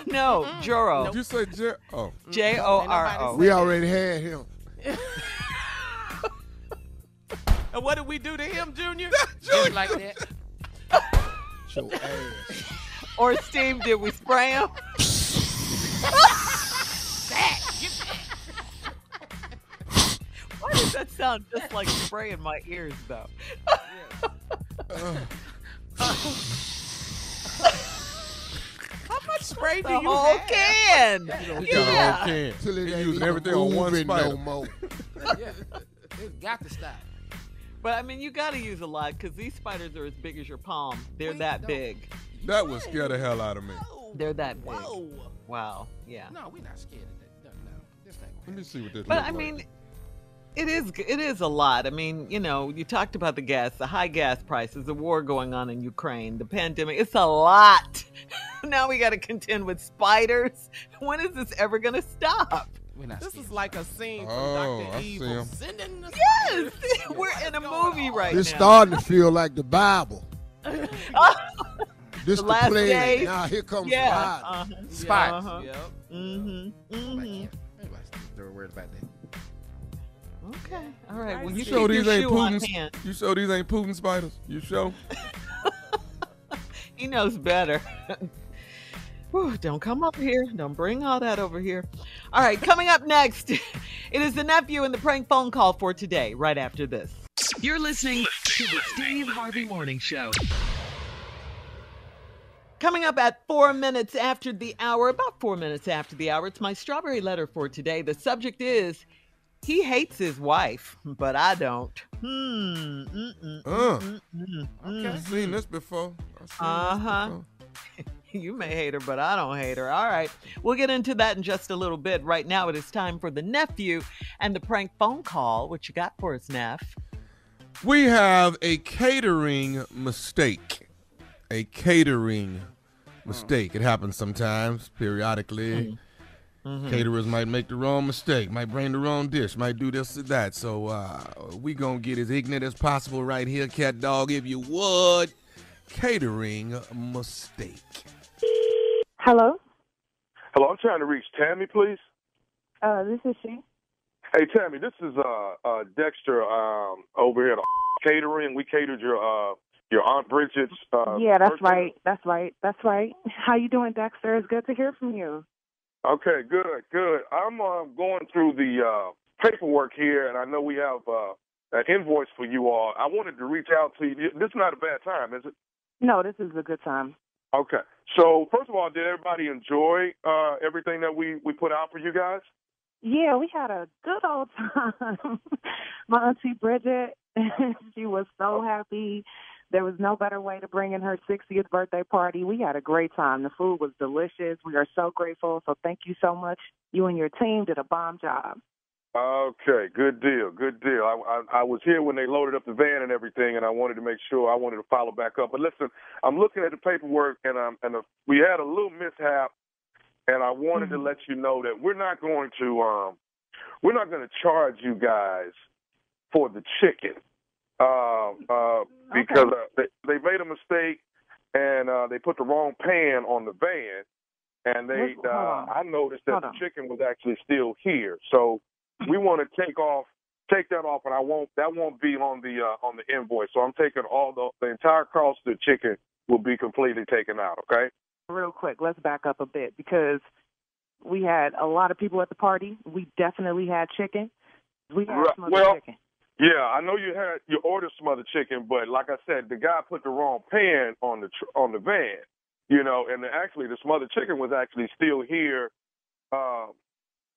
No, Joro. You said Jero? Oh. Joro. We already had him. And what did we do to him, Junior? Just like that. Your ass. Or Steve, did we spray him? Why does that sound just like spray in my ears, though? How much spray do The you whole have? can. You got a whole Yeah. can. Till it He ain't using even everything on one moving spider. no more. Yeah. It's got to stop. But I mean, you got to use a lot because these spiders are as big as your palm. They're that big. That would scare the hell out of me. They're that big. Whoa. Wow. Yeah. No, we're not scared of that. No. This ain't Let me see what this But looks I like. mean, it is a lot. I mean, you know, you talked about the high gas prices, the war going on in Ukraine, the pandemic. It's a lot. Now we got to contend with spiders. When is this ever going to stop? We're not This scared. is like a scene from Oh, Dr. I see Evil. him. Sending the Yes, we're in a going movie on? right This now. starting to feel like the Bible. This The the last plague. days. Now here comes Yeah. Spider. Spiders. Uh-huh. Yep. Mm-hmm. They're worried about that. Okay. All right. Well, you You keep sure your these ain't shoe on Putin's? hand. You sure these ain't Putin spiders? You sure? He knows better. Whew, don't come over here. Don't bring all that over here. All right, coming up next, it is the nephew and the prank phone call for today, right after this. You're listening to the Steve Harvey Morning Show. Coming up at 4 minutes after the hour, about 4 minutes after the hour, it's my strawberry letter for today. The subject is, he hates his wife, but I don't. I've seen this before. You may hate her, but I don't hate her. All right. We'll get into that in just a little bit. Right now, it is time for the nephew and the prank phone call. What you got for us, Neff? We have a catering mistake. A catering mistake. It happens sometimes, periodically. Caterers might make the wrong mistake, might bring the wrong dish, might do this or that. So we gonna get as ignorant as possible right here, cat dog, if you would. Catering mistake. Hello? Hello, I'm trying to reach Tammy, please. This is she. Hey, Tammy, this is Dexter over here at catering. We catered your Aunt Bridget's yeah, that's birthday. right. That's right. How you doing, Dexter? It's good to hear from you. Okay, good. I'm going through the paperwork here, and I know we have an invoice for you all. I wanted to reach out to you. This is not a bad time, is it? No, this is a good time. Okay. So, first of all, did everybody enjoy everything that we put out for you guys? Yeah, we had a good old time. My Auntie Bridget, she was so happy. There was no better way to bring in her 60th birthday party. We had a great time. The food was delicious. We are so grateful. So thank you so much. You and your team did a bomb job. Okay, good deal. I was here when they loaded up the van and everything, and I wanted to follow back up. But listen, I'm looking at the paperwork, and we had a little mishap, and I wanted to let you know that we're not going to charge you guys for the chicken. Because they made a mistake and they put the wrong pan on the van, and I noticed that the chicken was actually still here. So we want to take that off, and that won't be on the invoice. So I'm taking all the entire cost of the chicken will be completely taken out. Okay. Real quick, let's back up a bit because we had a lot of people at the party. We definitely had chicken. We had some other chicken. Yeah, I know you ordered some other chicken, but like I said, the guy put the wrong pan on the van, and actually the smothered chicken was actually still here,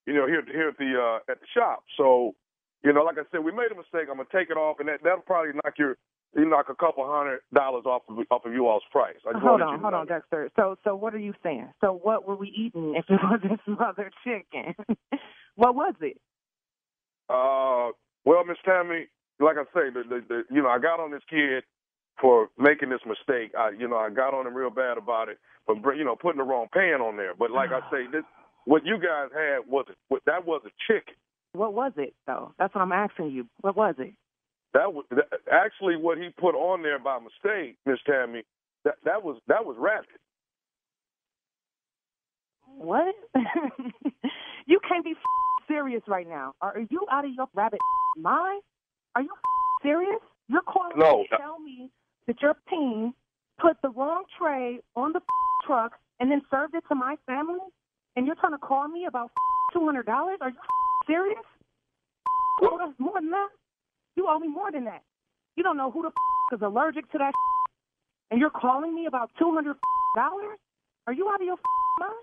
here at the shop. So, like I said, we made a mistake. I'm gonna take it off, and that'll probably knock a couple $100 off of you all's price. Hold on, Dexter. So what are you saying? So what were we eating if it wasn't smothered chicken? What was it? Well, Miss Tammy, like I say, I got on this kid for making this mistake. I got on him real bad about it, but putting the wrong pan on there. But like I say, what you guys had that was a chicken. What was it though? That's what I'm asking you. What was it? That was actually what he put on there by mistake, Miss Tammy. That was rabbit. What? You can't be serious right now. Are you out of your rabbit mind? Are you serious? You're calling me to tell me that your team put the wrong tray on the truck and then served it to my family? And you're trying to call me about $200? Are you serious? You owe us more than that. You owe me more than that. You don't know who the is allergic to that and you're calling me about $200? Are you out of your mind?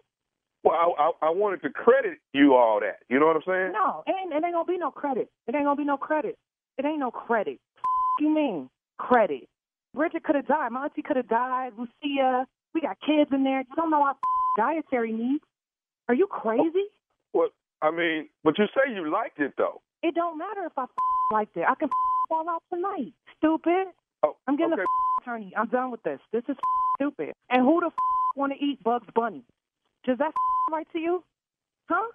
Well, I wanted to credit you all that. You know what I'm saying? No, it ain't gonna be no credit. It ain't gonna be no credit. It ain't no credit. You mean credit? Bridget could have died. Monty could have died. Lucia. We got kids in there. You don't know our dietary needs. Are you crazy? Well, I mean, but you say you liked it though. It don't matter if I liked it. I can fall out tonight. Stupid. Oh, I'm getting a attorney. I'm done with this. This is stupid. And who the want to eat Bugs Bunny? Does that right to you? Huh?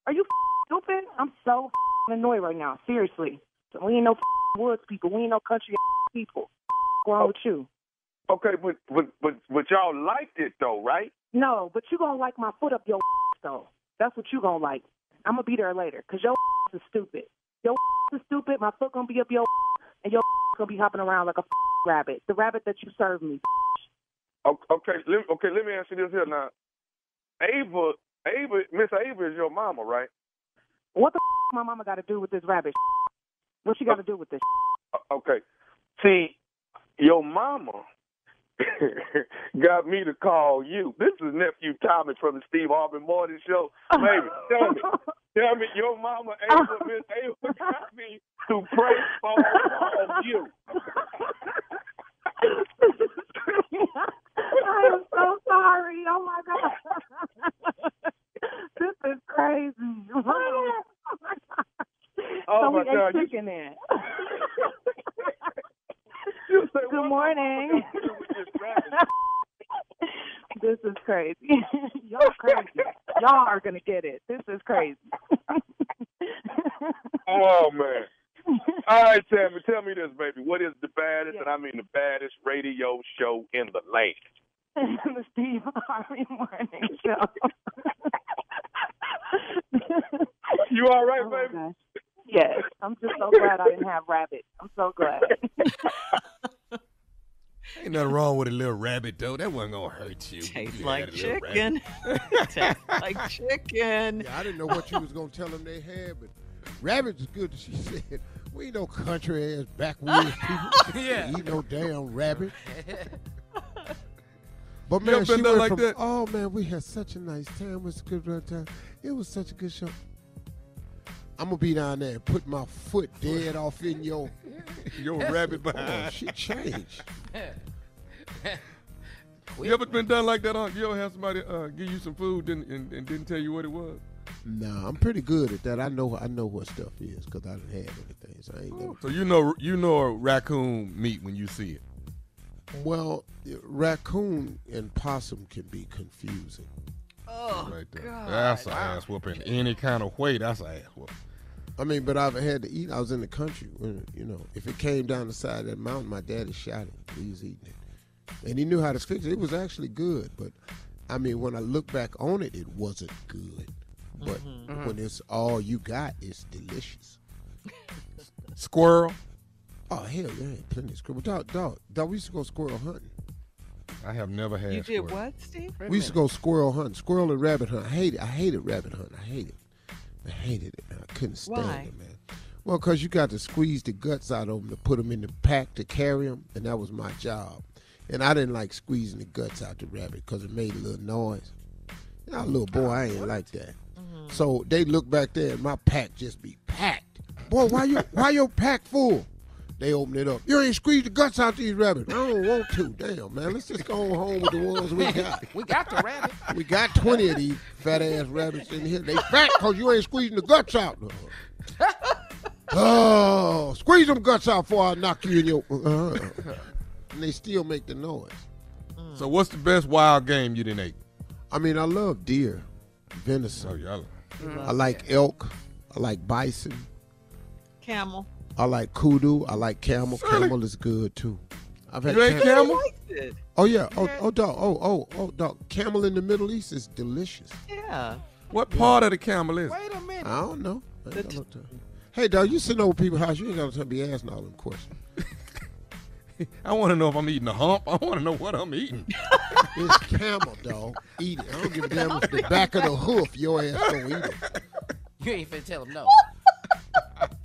Are you stupid? I'm so annoyed right now. Seriously. We ain't no woods people. We ain't no country people. What's wrong with you? Okay, but y'all liked it though, right? No, but you gonna like my foot up your though. That's what you gonna like. I'm gonna be there later because your is stupid. Your is stupid. My foot gonna be up your and your gonna be hopping around like a rabbit. The rabbit that you served me. Okay. Let me ask you this here now. Miss Ava is your mama, right? What the my mama got to do with this rabbit? What she got to do with this? Okay. See, your mama got me to call you. This is Nephew Tommy from the Steve Harvey Morning Show. Baby, tell me your mama Miss Ava got me to pray for you. I am so sorry. Oh my God. This is crazy. Oh so my we God. ate chicken in. Good morning. This is crazy. Y'all crazy. Y'all are going to get it. This is crazy. Oh, man. All right, Tammy, tell me this, baby. What is the baddest, and I mean the baddest radio show in the land? The Steve Harvey Morning Show. You all right, baby? Gosh. Yes. I'm just so glad I didn't have rabbit. I'm so glad. Ain't nothing wrong with a little rabbit, though. That wasn't going to hurt you. Tastes like chicken. Tastes like chicken. Yeah, I didn't know what you was going to tell them they had, but rabbit is good, she said. We ain't no country-ass backwoods people. Yeah. Eat no damn rabbit. But, man, she went from, that? Oh, man, we had such a nice time. It was a good time. It was such a good show. I'm going to be down there and put my foot dead off in your rabbit behind. Oh, she changed. You ever been done like that, Unc? You ever have somebody give you some food and didn't tell you what it was? Nah, I'm pretty good at that. I know what stuff is because I done had everything. So I ain't never. So you know a raccoon meat when you see it. Well, raccoon and possum can be confusing. Oh, right there. God. That's an ass whooping. Any kind of way, that's an ass whooping. I mean, but I've had to eat. I was in the country. When, if it came down the side of that mountain, my daddy shot it. He was eating it. And he knew how to fix it. It was actually good. But, I mean, when I look back on it, it wasn't good. But when it's all you got, it's delicious. Squirrel? Oh, hell yeah. Plenty of squirrel. Dog, we used to go squirrel hunting. I have never had You squirrel. did what, Steve? We used to go squirrel hunting. Squirrel and rabbit hunting. I hated rabbit hunting. I hated it, man. I couldn't stand it, man. Well, because you got to squeeze the guts out of them to put them in the pack to carry them, and that was my job. And I didn't like squeezing the guts out the rabbit because it made a little noise. Little boy, I ain't like that. So they look back there, and my pack just be packed. Boy, why your pack full? They open it up. You ain't squeeze the guts out these rabbits. I don't want to. Damn, man. Let's just go home with the ones we got. We got the rabbit. We got 20 of these fat-ass rabbits in here. They fat because you ain't squeezing the guts out. Oh, squeeze them guts out before I knock you in your... And they still make the noise. So what's the best wild game you done ate? I mean, I love deer, venison. Oh, y'all. I like elk. I like bison. Camel. I like kudu. I like camel. Camel is good, too. I've had You ate camel? Oh, yeah. Oh, dog. Oh, dog. Camel in the Middle East is delicious. Yeah. What part of the camel is it? Wait a minute. I don't know. Hey, dog, you sitting over people's house. You ain't got to be asking all them questions. I want to know if I'm eating a hump. I want to know what I'm eating. It's camel, dog. Eat it. I don't give a damn if the back of the hoof your ass don't eat it. You ain't finna tell him no.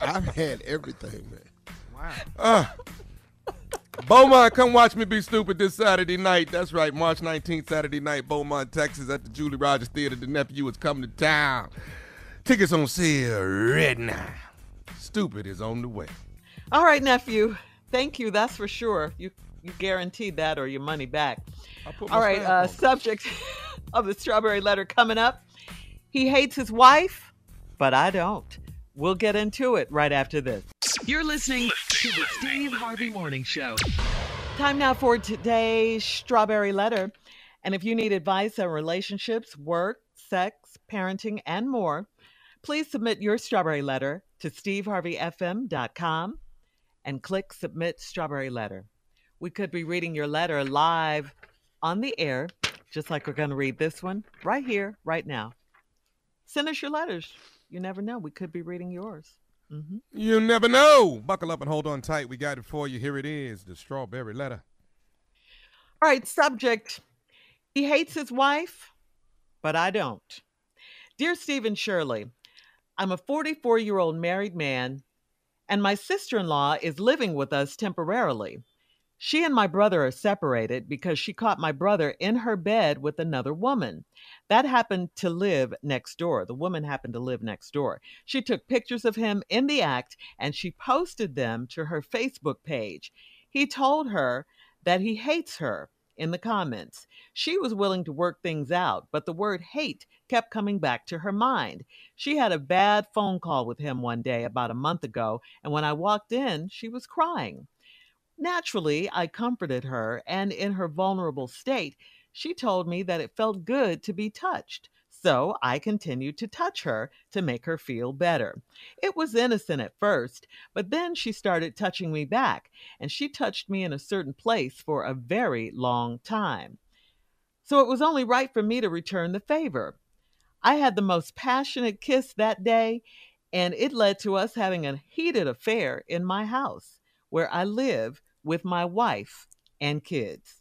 I've had everything, man. Wow. Beaumont, come watch me be stupid this Saturday night. That's right, March 19th, Saturday night, Beaumont, Texas, at the Julie Rogers Theater. The Nephew is coming to town. Tickets on sale right now. Stupid is on the way. All right, Nephew. Thank you. That's for sure. You guaranteed that or your money back. All right. Subject of the strawberry letter coming up. He hates his wife, but I don't. We'll get into it right after this. You're listening to the Steve Harvey Morning Show. Time now for today's strawberry letter. And if you need advice on relationships, work, sex, parenting, and more, please submit your strawberry letter to steveharveyfm.com. and click Submit Strawberry Letter. We could be reading your letter live on the air, just like we're going to read this one right here, right now. Send us your letters. You never know. We could be reading yours. Mm-hmm. You never know. Buckle up and hold on tight. We got it for you. Here it is, the strawberry letter. All right, subject. He hates his wife, but I don't. Dear Steve and Shirley, I'm a 44-year-old married man, and my sister-in-law is living with us temporarily. She and my brother are separated because she caught my brother in her bed with another woman. That happened to live next door. The woman happened to live next door. She took pictures of him in the act and she posted them to her Facebook page. He told her that he hates her in the comments. She was willing to work things out, but the word hate kept coming back to her mind. She had a bad phone call with him one day about a month ago, and when I walked in, she was crying. Naturally, I comforted her, and in her vulnerable state, she told me that it felt good to be touched. So I continued to touch her to make her feel better. It was innocent at first, but then she started touching me back, and she touched me in a certain place for a very long time. So it was only right for me to return the favor. I had the most passionate kiss that day, and it led to us having a heated affair in my house, where I live with my wife and kids.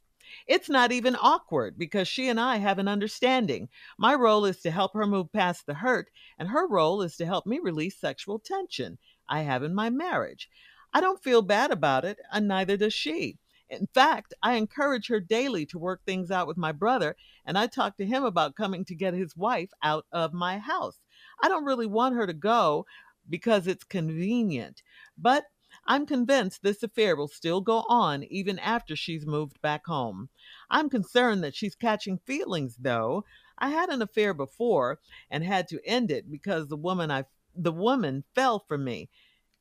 It's not even awkward because she and I have an understanding. My role is to help her move past the hurt, and her role is to help me release sexual tension I have in my marriage. I don't feel bad about it, and neither does she. In fact, I encourage her daily to work things out with my brother, and I talk to him about coming to get his wife out of my house. I don't really want her to go because it's convenient, but I'm convinced this affair will still go on even after she's moved back home. I'm concerned that she's catching feelings, though. I had an affair before and had to end it because the woman fell for me.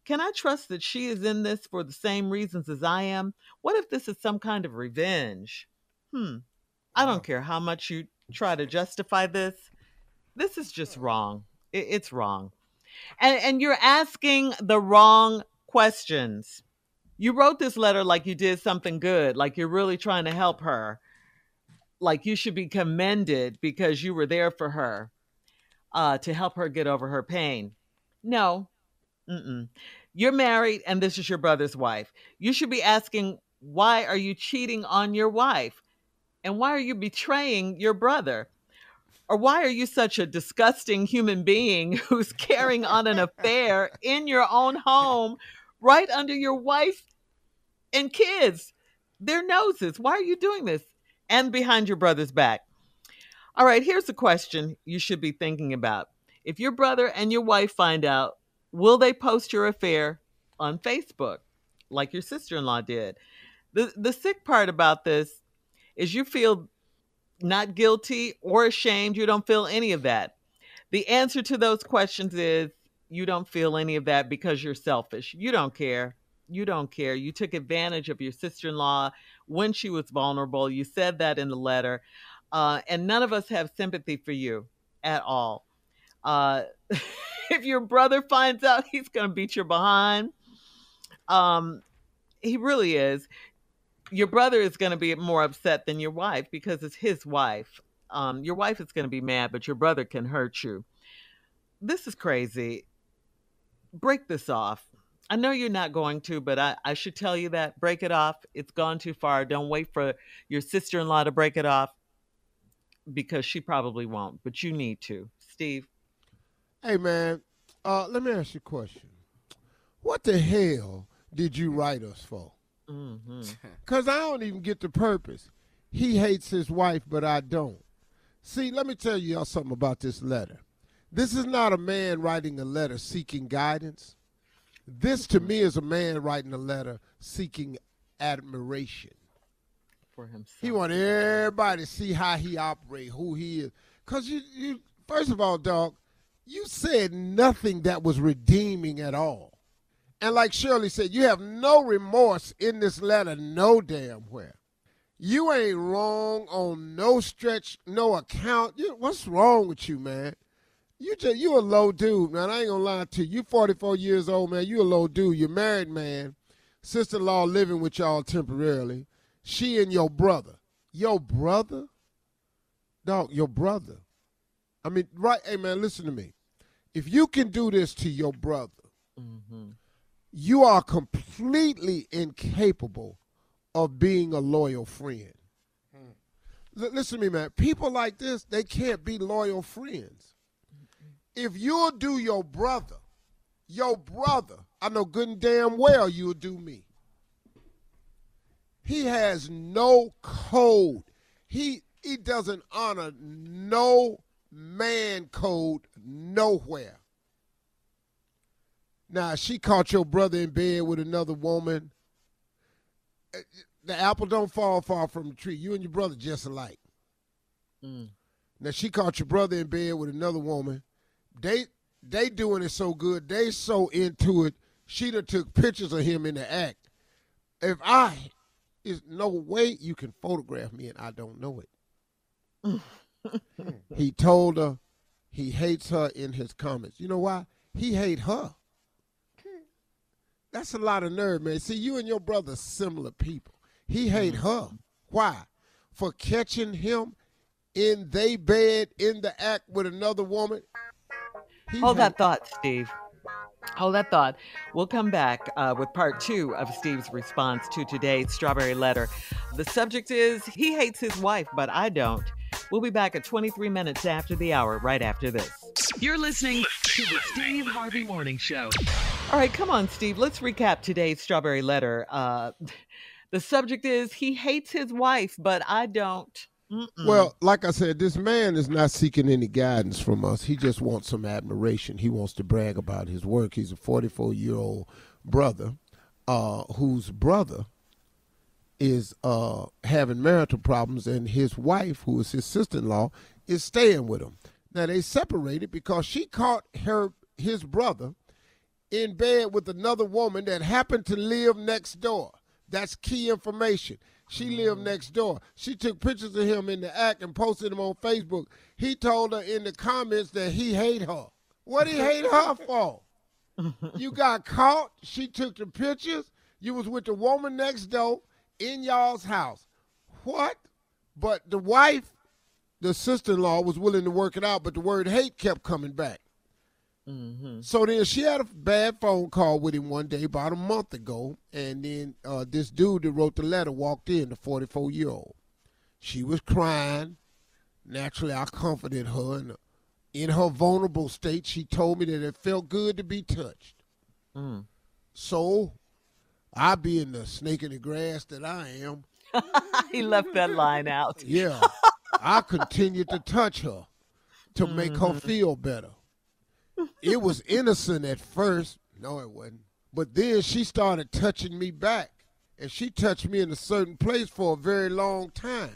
Can I trust that she is in this for the same reasons as I am? What if this is some kind of revenge? I don't care how much you try to justify this. This is just wrong. It's wrong. And you're asking the wrong questions. You wrote this letter like you did something good, like you're really trying to help her, like you should be commended because you were there for her to help her get over her pain. No. You're married and this is your brother's wife. You should be asking, why are you cheating on your wife? And why are you betraying your brother? Or why are you such a disgusting human being who's carrying on an affair in your own home right under your wife and kids, their noses? Why are you doing this? And behind your brother's back. All right, here's a question you should be thinking about. If your brother and your wife find out, will they post your affair on Facebook like your sister-in-law did? The sick part about this is you feel not guilty or ashamed. You don't feel any of that. The answer to those questions is you don't feel any of that because you're selfish. You don't care. You don't care. You took advantage of your sister-in-law when she was vulnerable. You said that in the letter. And none of us have sympathy for you at all. If your brother finds out, he's going to beat your behind. He really is. Your brother is going to be more upset than your wife because it's his wife. Your wife is going to be mad, but your brother can hurt you. This is crazy. Break this off. I know you're not going to, but I should tell you that. Break it off. It's gone too far. Don't wait for your sister-in-law to break it off because she probably won't, but you need to. Steve? Hey, man, let me ask you a question. What the hell did you write us for? Because I don't even get the purpose. He hates his wife, but I don't. See, let me tell you all something about this letter. This is not a man writing a letter seeking guidance. This, to me, is a man writing a letter seeking admiration. For himself. He wants everybody to see how he operates, who he is. Because you, first of all, dog, you said nothing that was redeeming at all. And like Shirley said, you have no remorse in this letter, no damn where. You ain't wrong on no stretch, no account. What's wrong with you, man? You a low dude, man. I ain't gonna lie to you. You 44 years old, man. You a low dude. You're married, man. Sister-in-law living with y'all temporarily. She and your brother. Your brother? Dog, your brother. I mean, right, hey, man, listen to me. If you can do this to your brother, you are completely incapable of being a loyal friend. Listen to me, man. People like this, they can't be loyal friends. If you'll do your brother, I know good and damn well you'll do me. He has no code. He doesn't honor no man code nowhere. Now, she caught your brother in bed with another woman. The apple don't fall far from the tree. You and your brother just alike. Now, she caught your brother in bed with another woman. They doing it so good. They so into it. She done took pictures of him in the act. There's no way you can photograph me and I don't know it. He told her he hates her in his comments. You know why? He hate her. That's a lot of nerve, man. See, you and your brother similar people. He hate her. Why? For catching him in they bed in the act with another woman. Hold that thought, Steve. Hold that thought. We'll come back with part 2 of Steve's response to today's Strawberry Letter. The subject is, he hates his wife, but I don't. We'll be back at 23 minutes after the hour, right after this. You're listening to the Steve Harvey Morning Show. All right, come on, Steve. Let's recap today's Strawberry Letter. The subject is, he hates his wife, but I don't. Well, like I said, this man is not seeking any guidance from us. He just wants some admiration. He wants to brag about his work. He's a 44-year-old brother whose brother is having marital problems, and his wife, who is his sister-in-law, is staying with him. Now, they separated because she caught his brother in bed with another woman that happened to live next door. That's key information. She lived next door. She took pictures of him in the act and posted them on Facebook. He told her in the comments that he hate her. What he hate her for? You got caught. She took the pictures. You was with the woman next door in y'all's house. What? But the wife, the sister-in-law, was willing to work it out, but the word hate kept coming back. So then she had a bad phone call with him one day about a month ago, and then this dude that wrote the letter walked in, the 44-year-old. She was crying. Naturally, I comforted her, and in her vulnerable state, she told me that it felt good to be touched. So, I, being the snake in the grass that I am. He left that line out. Yeah. I continued to touch her to make her feel better. It was innocent at first. No, it wasn't. But then she started touching me back. And she touched me in a certain place for a very long time.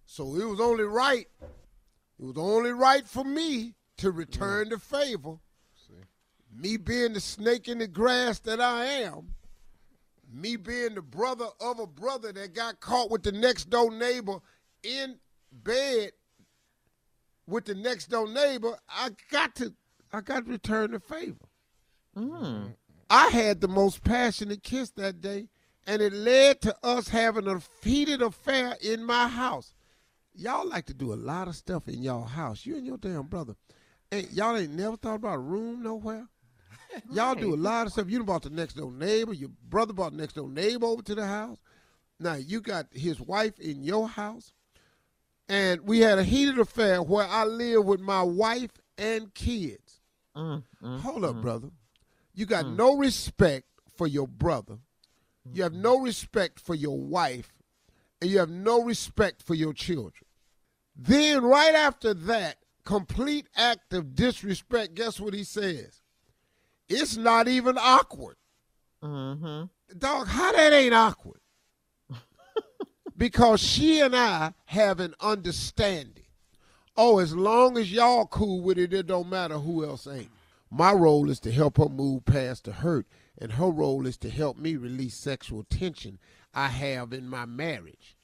So it was only right. It was only right for me to return the favor. Me being the snake in the grass that I am. Me being the brother of a brother that got caught with the next door neighbor in bed with the next door neighbor, I got to return the favor. I had the most passionate kiss that day, and it led to us having a heated affair in my house. Y'all like to do a lot of stuff in y'all house. You and your damn brother. Y'all ain't never thought about a room nowhere? Y'all do a lot of stuff. You done brought the next door neighbor. Your brother brought the next door neighbor over to the house. Now, you got his wife in your house. And we had a heated affair where I lived with my wife and kids. Hold up, brother. You got no respect for your brother. You have no respect for your wife. And you have no respect for your children. Then right after that complete act of disrespect, guess what he says? It's not even awkward. Dog, how that ain't awkward? Because she and I have an understanding. Oh, as long as y'all cool with it, it don't matter who else ain't. My role is to help her move past the hurt, and her role is to help me release sexual tension I have in my marriage.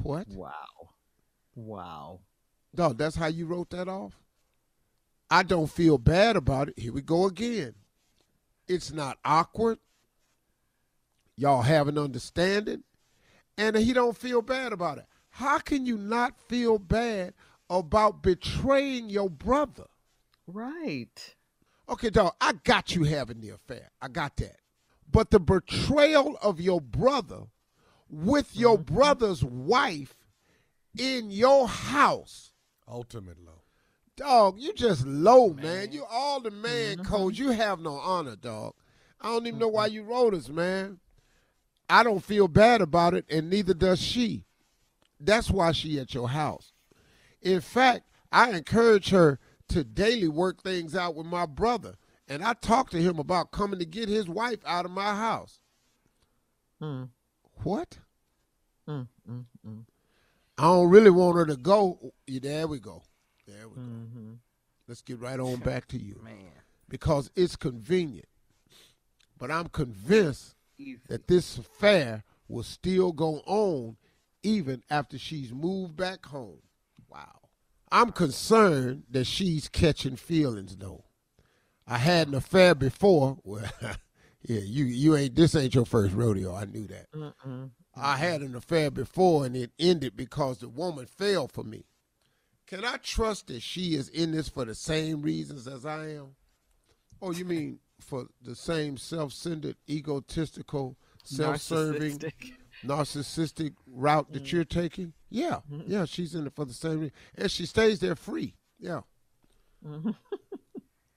What? Wow. Dog, that's how you wrote that off? I don't feel bad about it. Here we go again. It's not awkward. Y'all have an understanding. And he don't feel bad about it. How can you not feel bad about betraying your brother? Right. Okay, dog, I got you having the affair. I got that. But the betrayal of your brother with your brother's wife in your house. Ultimate low. Dog, you just low, man. You all the man codes. You have no honor, dog. I don't even know why you wrote us, man. I don't feel bad about it, and neither does she. That's why she at your house. In fact, I encourage her to daily work things out with my brother. And I talked to him about coming to get his wife out of my house. What? I don't really want her to go. There we go. There we go. Let's get right on back to you. Man. Because it's convenient. But I'm convinced that this affair will still go on even after she's moved back home. Wow. I'm concerned that she's catching feelings, though. I had an affair before. Well, yeah, you ain't. This ain't your first rodeo. I knew that. I had an affair before, and it ended because the woman fell for me. Can I trust that she is in this for the same reasons as I am? Oh, you mean for the same self-centered, egotistical, self-serving, narcissistic route that you're taking? Yeah, yeah, she's in it for the same reason. And she stays there free. Yeah.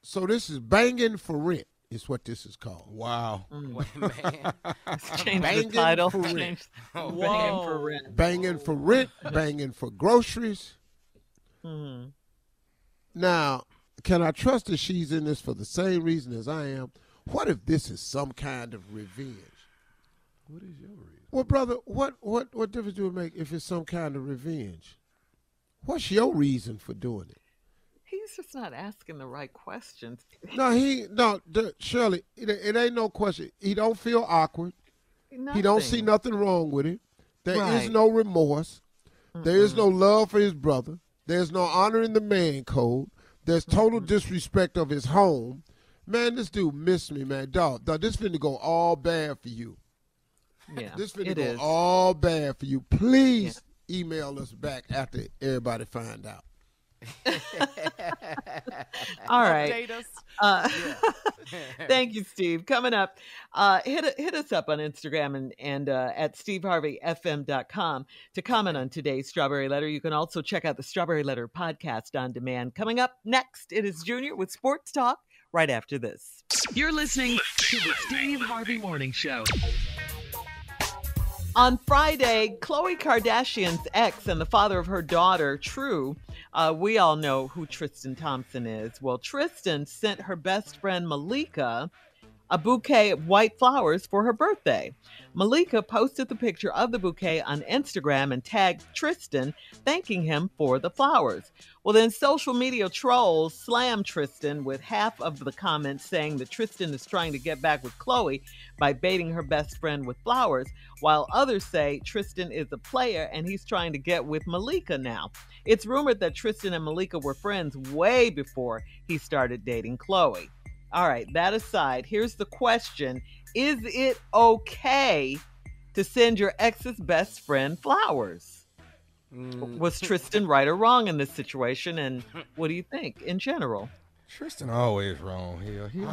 So this is banging for rent is what this is called. Wow. Man. Change the title. For rent. Banging for rent. Banging for rent, banging for groceries. Now, can I trust that she's in this for the same reason as I am? What if this is some kind of revenge? What is your reason? Well, brother, what difference do it make if it's some kind of revenge? What's your reason for doing it? He's just not asking the right questions. Shirley, it ain't no question. He don't feel awkward. Nothing. He don't see nothing wrong with it. There is no remorse. There is no love for his brother. There's no honor in the man code. There's total disrespect of his home. Man, this dude missed me, man. Dog, this finna go all bad for you. Yeah, this finna go all bad for you. Please email us back after everybody find out. All right. Update us. Thank you, Steve. Coming up, hit us up on Instagram and at steveharveyfm.com to comment on today's Strawberry Letter. You can also check out the Strawberry Letter podcast on demand. Coming up next, it is Junior with Sports Talk right after this. You're listening to the Steve Harvey Morning Show. On Friday, Khloe Kardashian's ex and the father of her daughter, True, we all know who Tristan Thompson is. Well, Tristan sent her best friend Malika a bouquet of white flowers for her birthday. Malika posted the picture of the bouquet on Instagram and tagged Tristan, thanking him for the flowers. Well, then social media trolls slammed Tristan with half of the comments saying that Tristan is trying to get back with Khloe by baiting her best friend with flowers, while others say Tristan is a player and he's trying to get with Malika now. It's rumored that Tristan and Malika were friends way before he started dating Khloe. All right, that aside, here's the question. Is it okay to send your ex's best friend flowers? Was Tristan right or wrong in this situation? And what do you think in general? Tristan always wrong here. He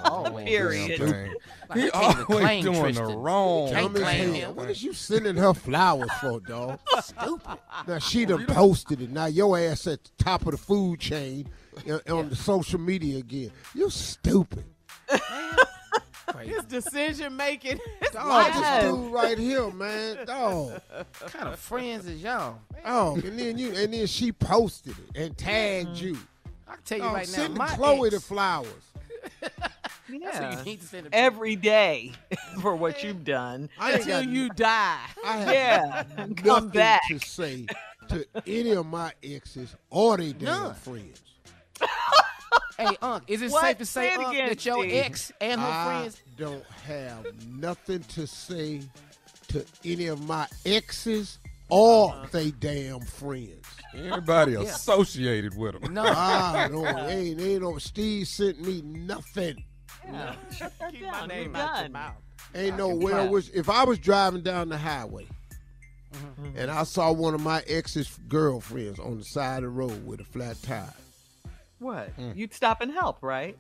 always Period. He always doing Tristan. the wrong Him. What is you sending her flowers for, dog? Stupid. Now, she done posted it. Now, your ass at the top of the food chain on the social media again. You stupid. His decision making. Dog, this dude right here, man. Dog. What kind of friends is y'all? Oh, and then she posted it and tagged you. I can tell you right now, send my Khloe ex, the flowers. That's who you need to send it to. Every day for what you've done. Until you die. I have Come nothing back. to say to any of my exes or they damn None. friends. Hey, Unc, is it What? safe to say, Say it Unc, again, that your Steve. ex and her I friends? don't have nothing to say to any of my exes or they damn friends. Everybody associated with him. No. I don't. Ain't no. Steve sent me nothing. Yeah. Shut that Keep my down. You're name out your done. mouth. Ain't no well wish. If I was driving down the highway and I saw one of my ex's girlfriends on the side of the road with a flat tire, What? You'd stop and help, right?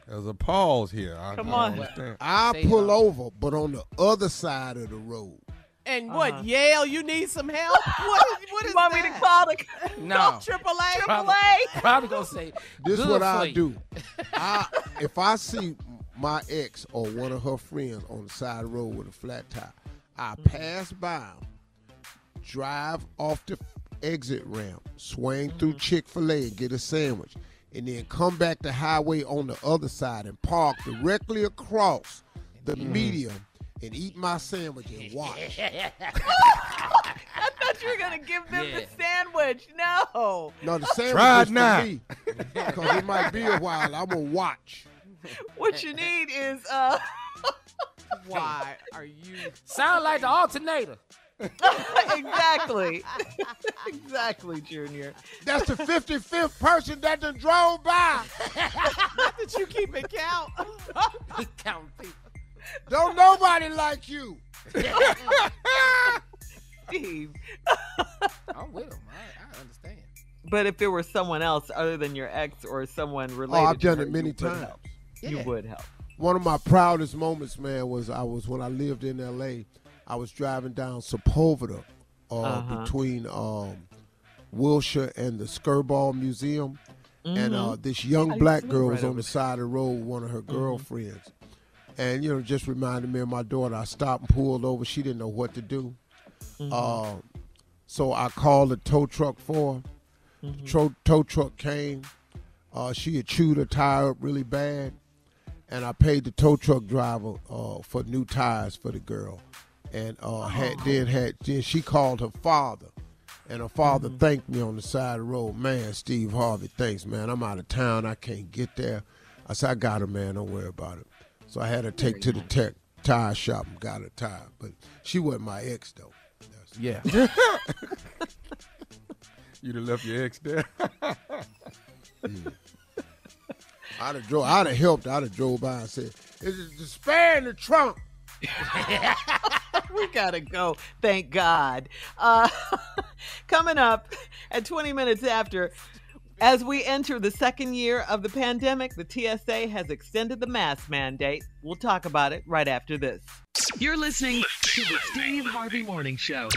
There's a pause here. Come I on. understand. I'll Say pull something. over, but on the other side of the road. And what, Yale, you need some help? What is You want me to call the No. AAA? Probably gonna say, This is good what for I you. do. If I see my ex or one of her friends on the side of the road with a flat tire, I pass by them, drive off the exit ramp, swing through Chick-fil-A and get a sandwich, and then come back the highway on the other side and park directly across the medium and eat my sandwich and watch. I thought you were going to give them the sandwich. No. No, the sandwich is for me. Because it might be a while. I'm going to watch. What you need is... Why are you... Sound like the alternator. Exactly. Exactly, Junior. That's the 55th person that done drove by. Not that you keep it count. Count people. Don't nobody like you. Steve. I'm with him. I understand. But if there were someone else other than your ex or someone related I've done to her, it many you would times. help. You would help. One of my proudest moments, man, was when I lived in L.A., I was driving down Sepulveda between Wilshire and the Skirball Museum. And this young black girl was on the side of the road with one of her girlfriends. And, just reminded me of my daughter. I stopped and pulled over. She didn't know what to do. So I called the tow truck for her. The tow truck came. She had chewed her tire up really bad. And I paid the tow truck driver for new tires for the girl. And then she called her father. And her father thanked me on the side of the road. Man, Steve Harvey, thanks, man. I'm out of town. I can't get there. I said, I got her, man. Don't worry about it. So I had her take to the tire shop and got her tire. But she wasn't my ex, though. Yeah. You'd have left your ex there. I'd have helped. I'd have drove by and said, "Is the spare in the trunk?" We gotta go. Thank God. Coming up at 20 minutes after, as we enter the second year of the pandemic, the TSA has extended the mask mandate. We'll talk about it right after this. You're listening to the Steve Harvey Morning Show.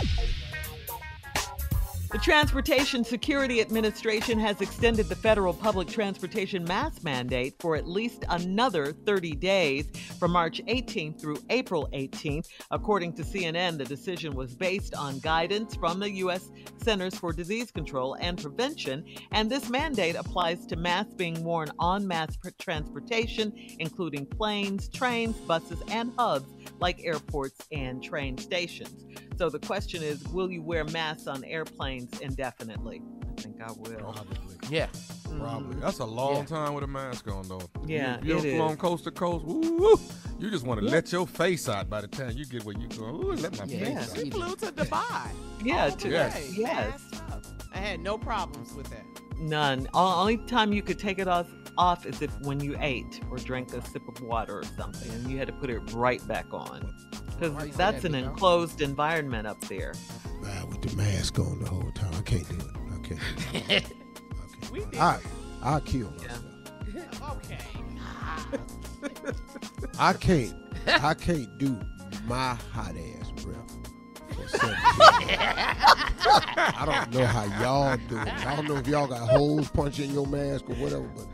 The Transportation Security Administration has extended the federal public transportation mask mandate for at least another 30 days from March 18th through April 18th. According to CNN, the decision was based on guidance from the U.S. Centers for Disease Control and Prevention, and this mandate applies to masks being worn on mass transportation, including planes, trains, buses, and hubs like airports and train stations. So the question is, will you wear masks on airplanes indefinitely? I think I will. Probably. Yeah. Probably. That's a long time with a mask on, though. Yeah, you it is. flown coast to coast. Woo, you just want to let your face out by the time you get where you go. Ooh, let my face out. She flew to Dubai. Yeah, Yes. Yes. I had no problems with that. None. Only time you could take it off is if when you ate or drank a sip of water or something, and you had to put it right back on. Because that's an enclosed environment up there. Man, with the mask on the whole time, I can't do it. I can't do it. I'll kill myself. Okay. I can't do my hot ass breath for 17 I don't know how y'all do it. I don't know if y'all got holes punching your mask or whatever, but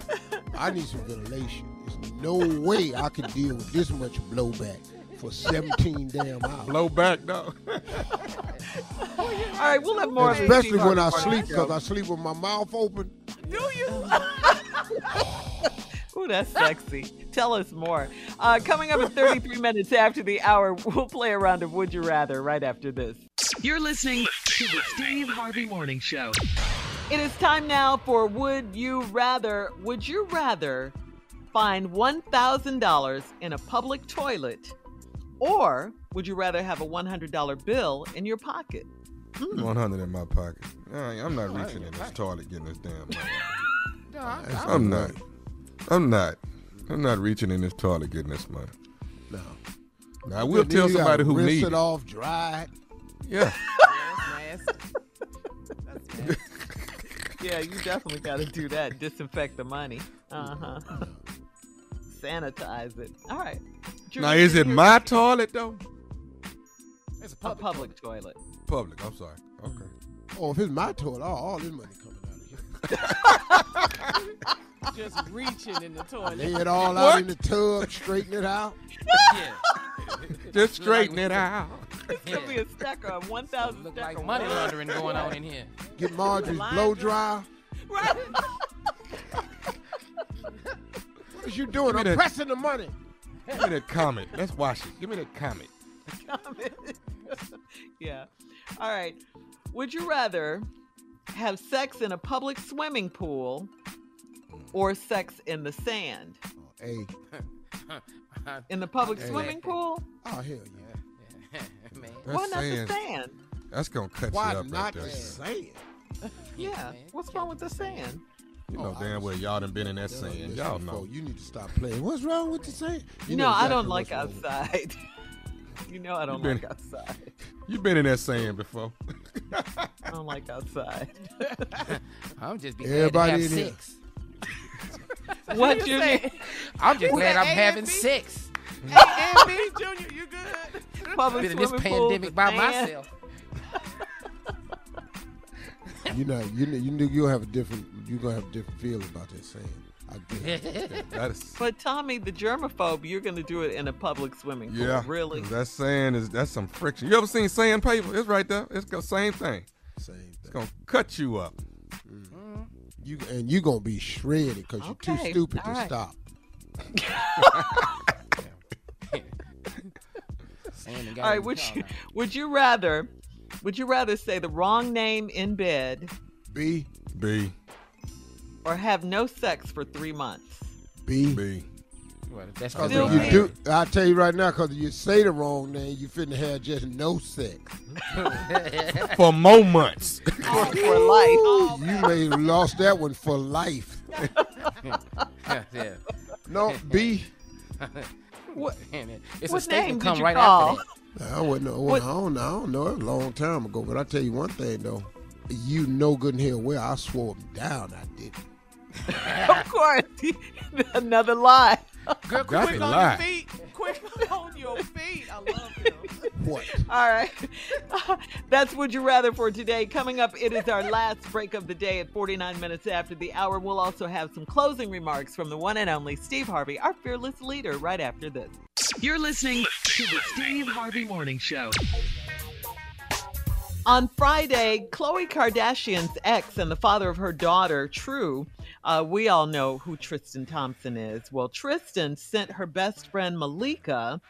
I need some ventilation. There's no way I can deal with this much blowback for 17 damn hours. Blowback, no. All right, we'll have more. Especially when I sleep, because I sleep with my mouth open. Do you? Ooh, that's sexy. Tell us more. Coming up at 33 minutes after the hour, we'll play a round of Would You Rather right after this. You're listening to the Steve Harvey Morning Show. It is time now for Would You Rather. Would you rather find $1,000 in a public toilet, or would you rather have a $100 bill in your pocket? 100 in my pocket. I'm not reaching in this toilet getting this damn money. I'm not reaching in this toilet getting this money. No. Now, I will tell somebody who needs it. Rinse it off, dry it. Yeah. That's nasty. Yeah, you definitely got to do that. Disinfect the money. Sanitize it. All right. Now, is it my toilet, though? It's a public toilet. Public, I'm sorry. Okay. Oh, if it's my toilet, all this money coming out of here. Just reaching in the toilet. Lay it all out in the tub, straighten it out. Yeah. Just straighten it out. It's going to be a stacker of 1,000 Look stacker. like money laundering going on in here. Get Marjorie's blow dryer. Right. What is you doing? I'm pressing the money. Give me that comment. Let's watch it. Give me that comment. Yeah. All right. Would you rather have sex in a public swimming pool or sex in the sand? Hey. In the public swimming pool? Oh, hell yeah. Man. Why not the sand? That's going to cut Why you up not right there. the sand? Yeah. What's wrong with the sand? You know damn well y'all done been in that sand. Y'all know. You need to stop playing. What's wrong with the sand? You No, know I exactly don't like what's wrong. outside. You know I don't like outside. You been in that sand before. I don't like outside. I'm just be Everybody glad to in have here. sex. What, Junior? I'm just glad I'm having sex. A&B, Junior, you good? Public Been in this swimming pool, pandemic by sand. myself. You'll have a different. You're gonna have a different feeling about that sand. I get it. That is, But Tommy, the germaphobe, you're going to do it in a public swimming pool. yeah. Really? That sand that's some friction. You ever seen sandpaper? It's right there. It's the same thing. Same thing. It's gonna cut you up. You're gonna be shredded because you're too Okay, stupid all to right. stop. All right, would you rather say the wrong name in bed B. or have no sex for 3 months? B. Well, that's Because Still if you B. do, I'll tell you right now, because if you say the wrong name, you finna have just no sex. For more months. For life. You may have lost that one for life. yeah. No, B. What, It's what a name statement did come you right call? after that. I don't know. It was a long time ago, but I'll tell you one thing, though. You know good and hell well, I swore him down. I didn't. Of course. Another lie. Girl, That's quick a on lie. your feet. Quick on your feet. I love him. What? All right. That's Would You Rather for today. Coming up, it is our last break of the day at 49 minutes after the hour. We'll also have some closing remarks from the one and only Steve Harvey, our fearless leader, right after this. You're listening to the Steve Harvey Morning Show. On Friday, Khloe Kardashian's ex and the father of her daughter, True, we all know who Tristan Thompson is. Well, Tristan sent her best friend Malika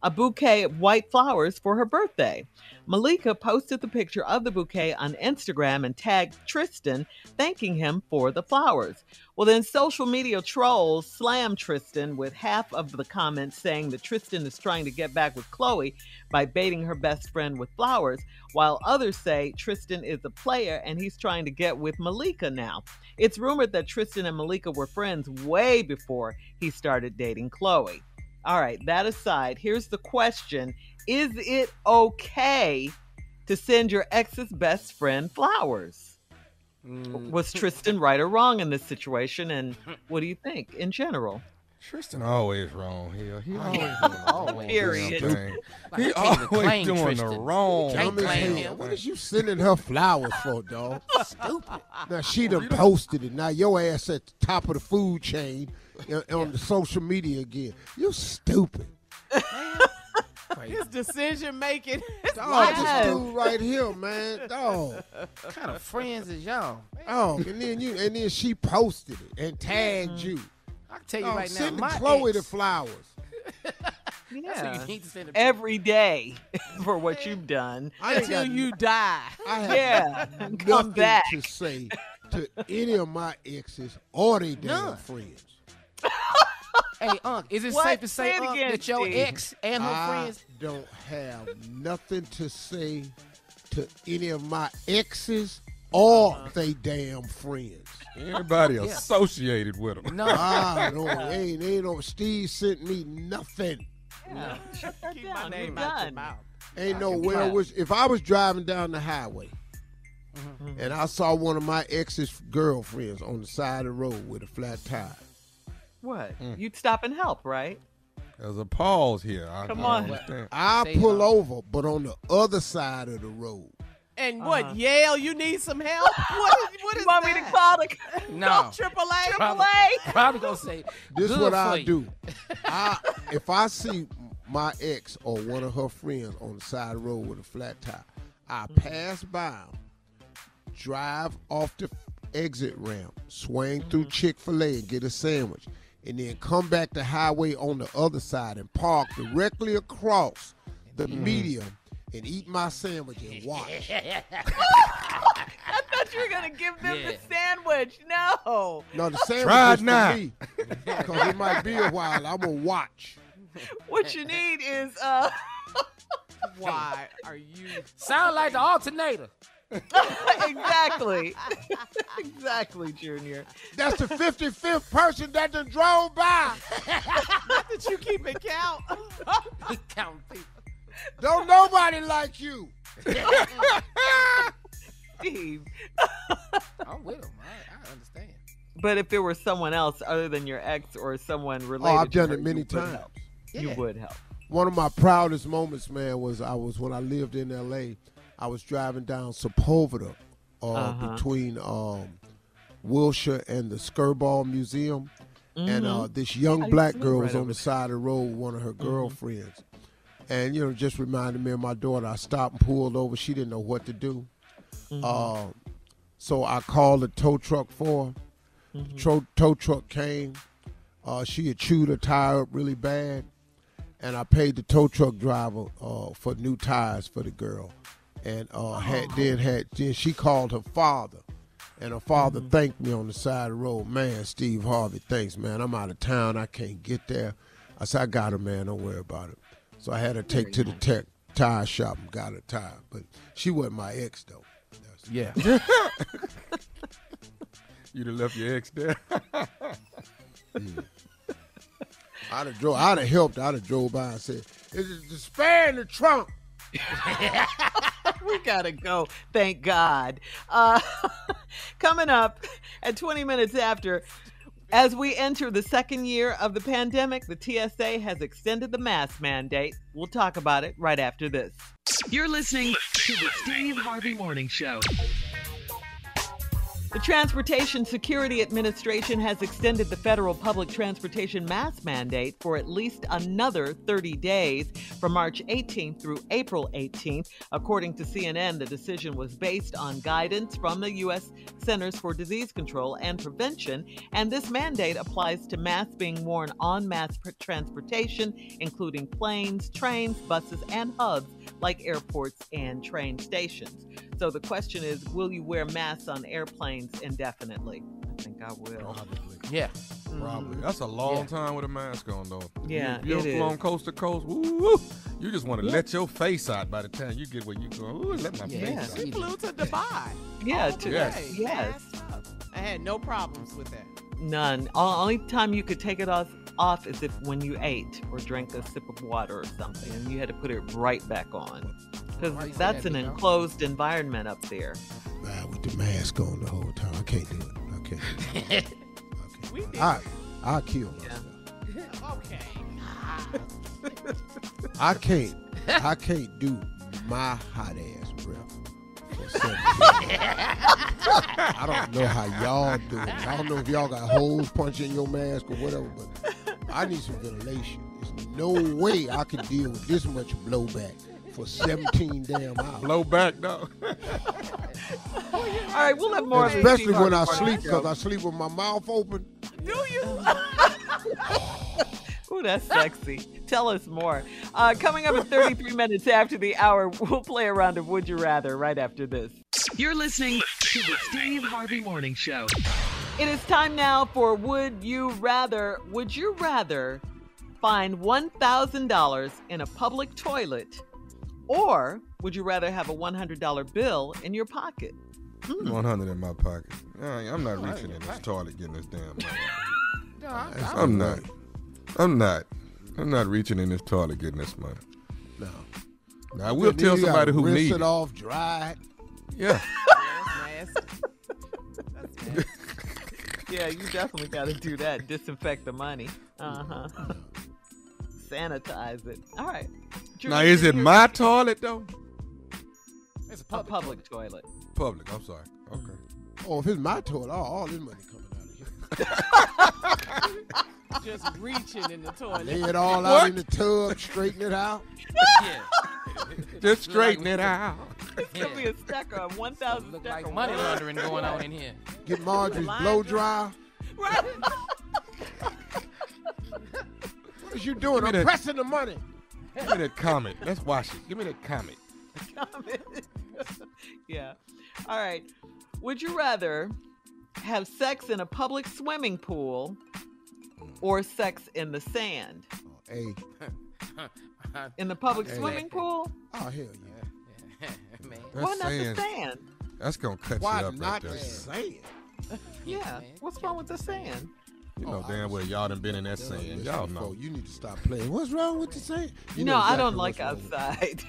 a bouquet of white flowers for her birthday. Malika posted the picture of the bouquet on Instagram and tagged Tristan, thanking him for the flowers. Well, then social media trolls slammed Tristan with half of the comments saying that Tristan is trying to get back with Khloe by baiting her best friend with flowers, while others say Tristan is a player and he's trying to get with Malika now. It's rumored that Tristan and Malika were friends way before he started dating Khloe. All right, that aside, here's the question. Is it okay to send your ex's best friend flowers? Was Tristan right or wrong in this situation? And what do you think in general? Tristan always wrong here. He always Period. doing the wrong thing. Like, He I can't even always claim doing Tristan. the wrong Can't Dumb as claim hell. him. What is you sending her flowers for, dog? Stupid. Now, she done posted it. Now, your ass at the top of the food chain on the social media again. You stupid. His decision making. Dog, this dude right here, man. Dog. What kind of friends is y'all? Oh, and then she posted it and tagged you. I can tell you Dog, right now, sending my Khloe ex, the flowers. so you need to send it Every day for what you've done. I ain't Until got you die. I have Yeah, come nothing back. to say to any of my exes or they damn None. friends. Hey, Unc, is it What? safe to say, Say it Unc, again, that your Steve. ex and her I friends? don't have nothing to say to any of my exes or they damn friends. Anybody associated with him. No. I don't. Ain't no. Steve sent me nothing. Yeah, shut that Keep my down. You're name out your done. mouth. Ain't no well wish. If I was driving down the highway and I saw one of my ex's girlfriends on the side of the road with a flat tire, What? You'd stop and help, right? There's a pause here. Come I on. understand. I'll Say pull no. over, but on the other side of the road. And what, Yale, you need some help? What is You want that? me to call the No. AAA? Probably gonna say, This is good what for I you. do. If I see my ex or one of her friends on the side of the road with a flat tire. I pass by them, drive off the exit ramp, swing through Chick-fil-A and get a sandwich, and then come back the highway on the other side and park directly across the median and eat my sandwich and watch. I thought you were going to give them the sandwich. No. No, the sandwich is for me. Because it might be a while. I'm going to watch. What you need is... Why are you... Sound like the alternator. Exactly. Exactly, Junior. That's the 55th person that done drove by. Not that you keep it count. Count people. Don't nobody like you. Steve. I'm with him. I understand. But if there was someone else other than your ex or someone related I've done to her, it many you would times. help. You would help. One of my proudest moments, man, was when I lived in L.A., I was driving down Sepulveda between Wilshire and the Skirball Museum. And this young black girl was on the side of the road with one of her girlfriends. And, just reminded me of my daughter. I stopped and pulled over. She didn't know what to do. So I called the tow truck for her. The tow truck came. She had chewed her tire up really bad. And I paid the tow truck driver for new tires for the girl. And then she called her father. And her father thanked me on the side of the road. Man, Steve Harvey, thanks, man. I'm out of town. I can't get there. I said, I got her, man. Don't worry about it. So I had her take to the tire shop and got her tire. But she wasn't my ex, though. Yeah. You'd have left your ex there. I'd have helped. I'd have drove by and said, "Is the spare in the trunk?" We gotta go. Thank God. Coming up at 20 minutes after, as we enter the second year of the pandemic, the TSA has extended the mask mandate. We'll talk about it right after this. You're listening to the Steve Harvey Morning Show. The Transportation Security Administration has extended the federal public transportation mask mandate for at least another 30 days from March 18th through April 18th. According to CNN, the decision was based on guidance from the U.S. Centers for Disease Control and Prevention, and this mandate applies to masks being worn on mass transportation, including planes, trains, buses, and hubs like airports and train stations. So the question is, will you wear masks on airplanes indefinitely? I think I will. Probably. Yeah. Probably. That's a long time with a mask on, though. Yeah, You're it flown is. coast to coast. Woo, you just want to let your face out by the time you get where you go. Ooh, let my face out. We flew to Dubai. Yeah, Yes. yes. I had no problems with that. None. Only time you could take it off is if when you ate or drank a sip of water or something, and you had to put it right back on. Because that's an enclosed environment up there. Man, with the mask on the whole time, I can't do it. I can't do it. I'll kill myself. Okay. I can't do my hot ass breath for 7 I don't know how y'all do it. I don't know if y'all got holes punching your mask or whatever, but I need some ventilation. There's no way I can deal with this much blowback for 17 damn hours. Blowback, though. All right, we'll have more. Especially when I sleep, because I sleep with my mouth open. Do you? Ooh, that's sexy. Tell us more. Coming up at 33 minutes after the hour, we'll play a round of Would You Rather right after this. You're listening to the Steve Harvey Morning Show. It is time now for Would You Rather. Would you rather find $1,000 in a public toilet, or would you rather have a $100 bill in your pocket? 100 in my pocket. I'm not reaching in this toilet getting this damn money. I'm not reaching in this toilet getting this money. No. Now, I will tell somebody who needs it off, dry it. Yeah. That's nasty. Yeah, you definitely got to do that. Disinfect the money. Sanitize it. All right. Now, is it my toilet, though? It's a public toilet. Public, I'm sorry. Okay. Oh, if it's my toilet, all this money coming out of here. Just reaching in the toilet. Lay it all out in the tub, straighten it out. Yeah. Just straighten it out. It's going to be a stacker, a 1,000 Look stacker. like money laundering going on in here. Get Marjorie's blow dryer. Right. What is you doing? I'm pressing the money. Give me that comment. Let's wash it. Give me that comment. Yeah. All right. Would you rather have sex in a public swimming pool or sex in the sand? Hey. In the public swimming pool? Oh, hell yeah. Man. Why not the sand? That's going to cut Why you up not right there. the sand? Yeah. What's wrong with the sand? You know damn well y'all done been in that sand. Y'all know. You need to stop playing. What's wrong with the sand? No, I don't like outside.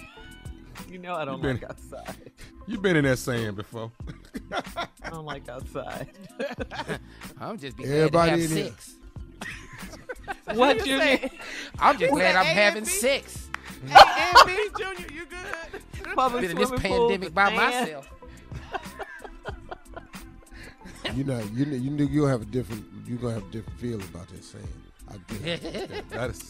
You know I don't like outside. You've been in that sand before. I don't like outside. I'm just Everybody glad to in have sex. What you mean? I'm just glad I'm having sex. A&B, Junior, you good? Public Been in this swimming pool, pandemic the by sand. myself. You'll have a different. You're gonna have a different feel about that sand. I get it.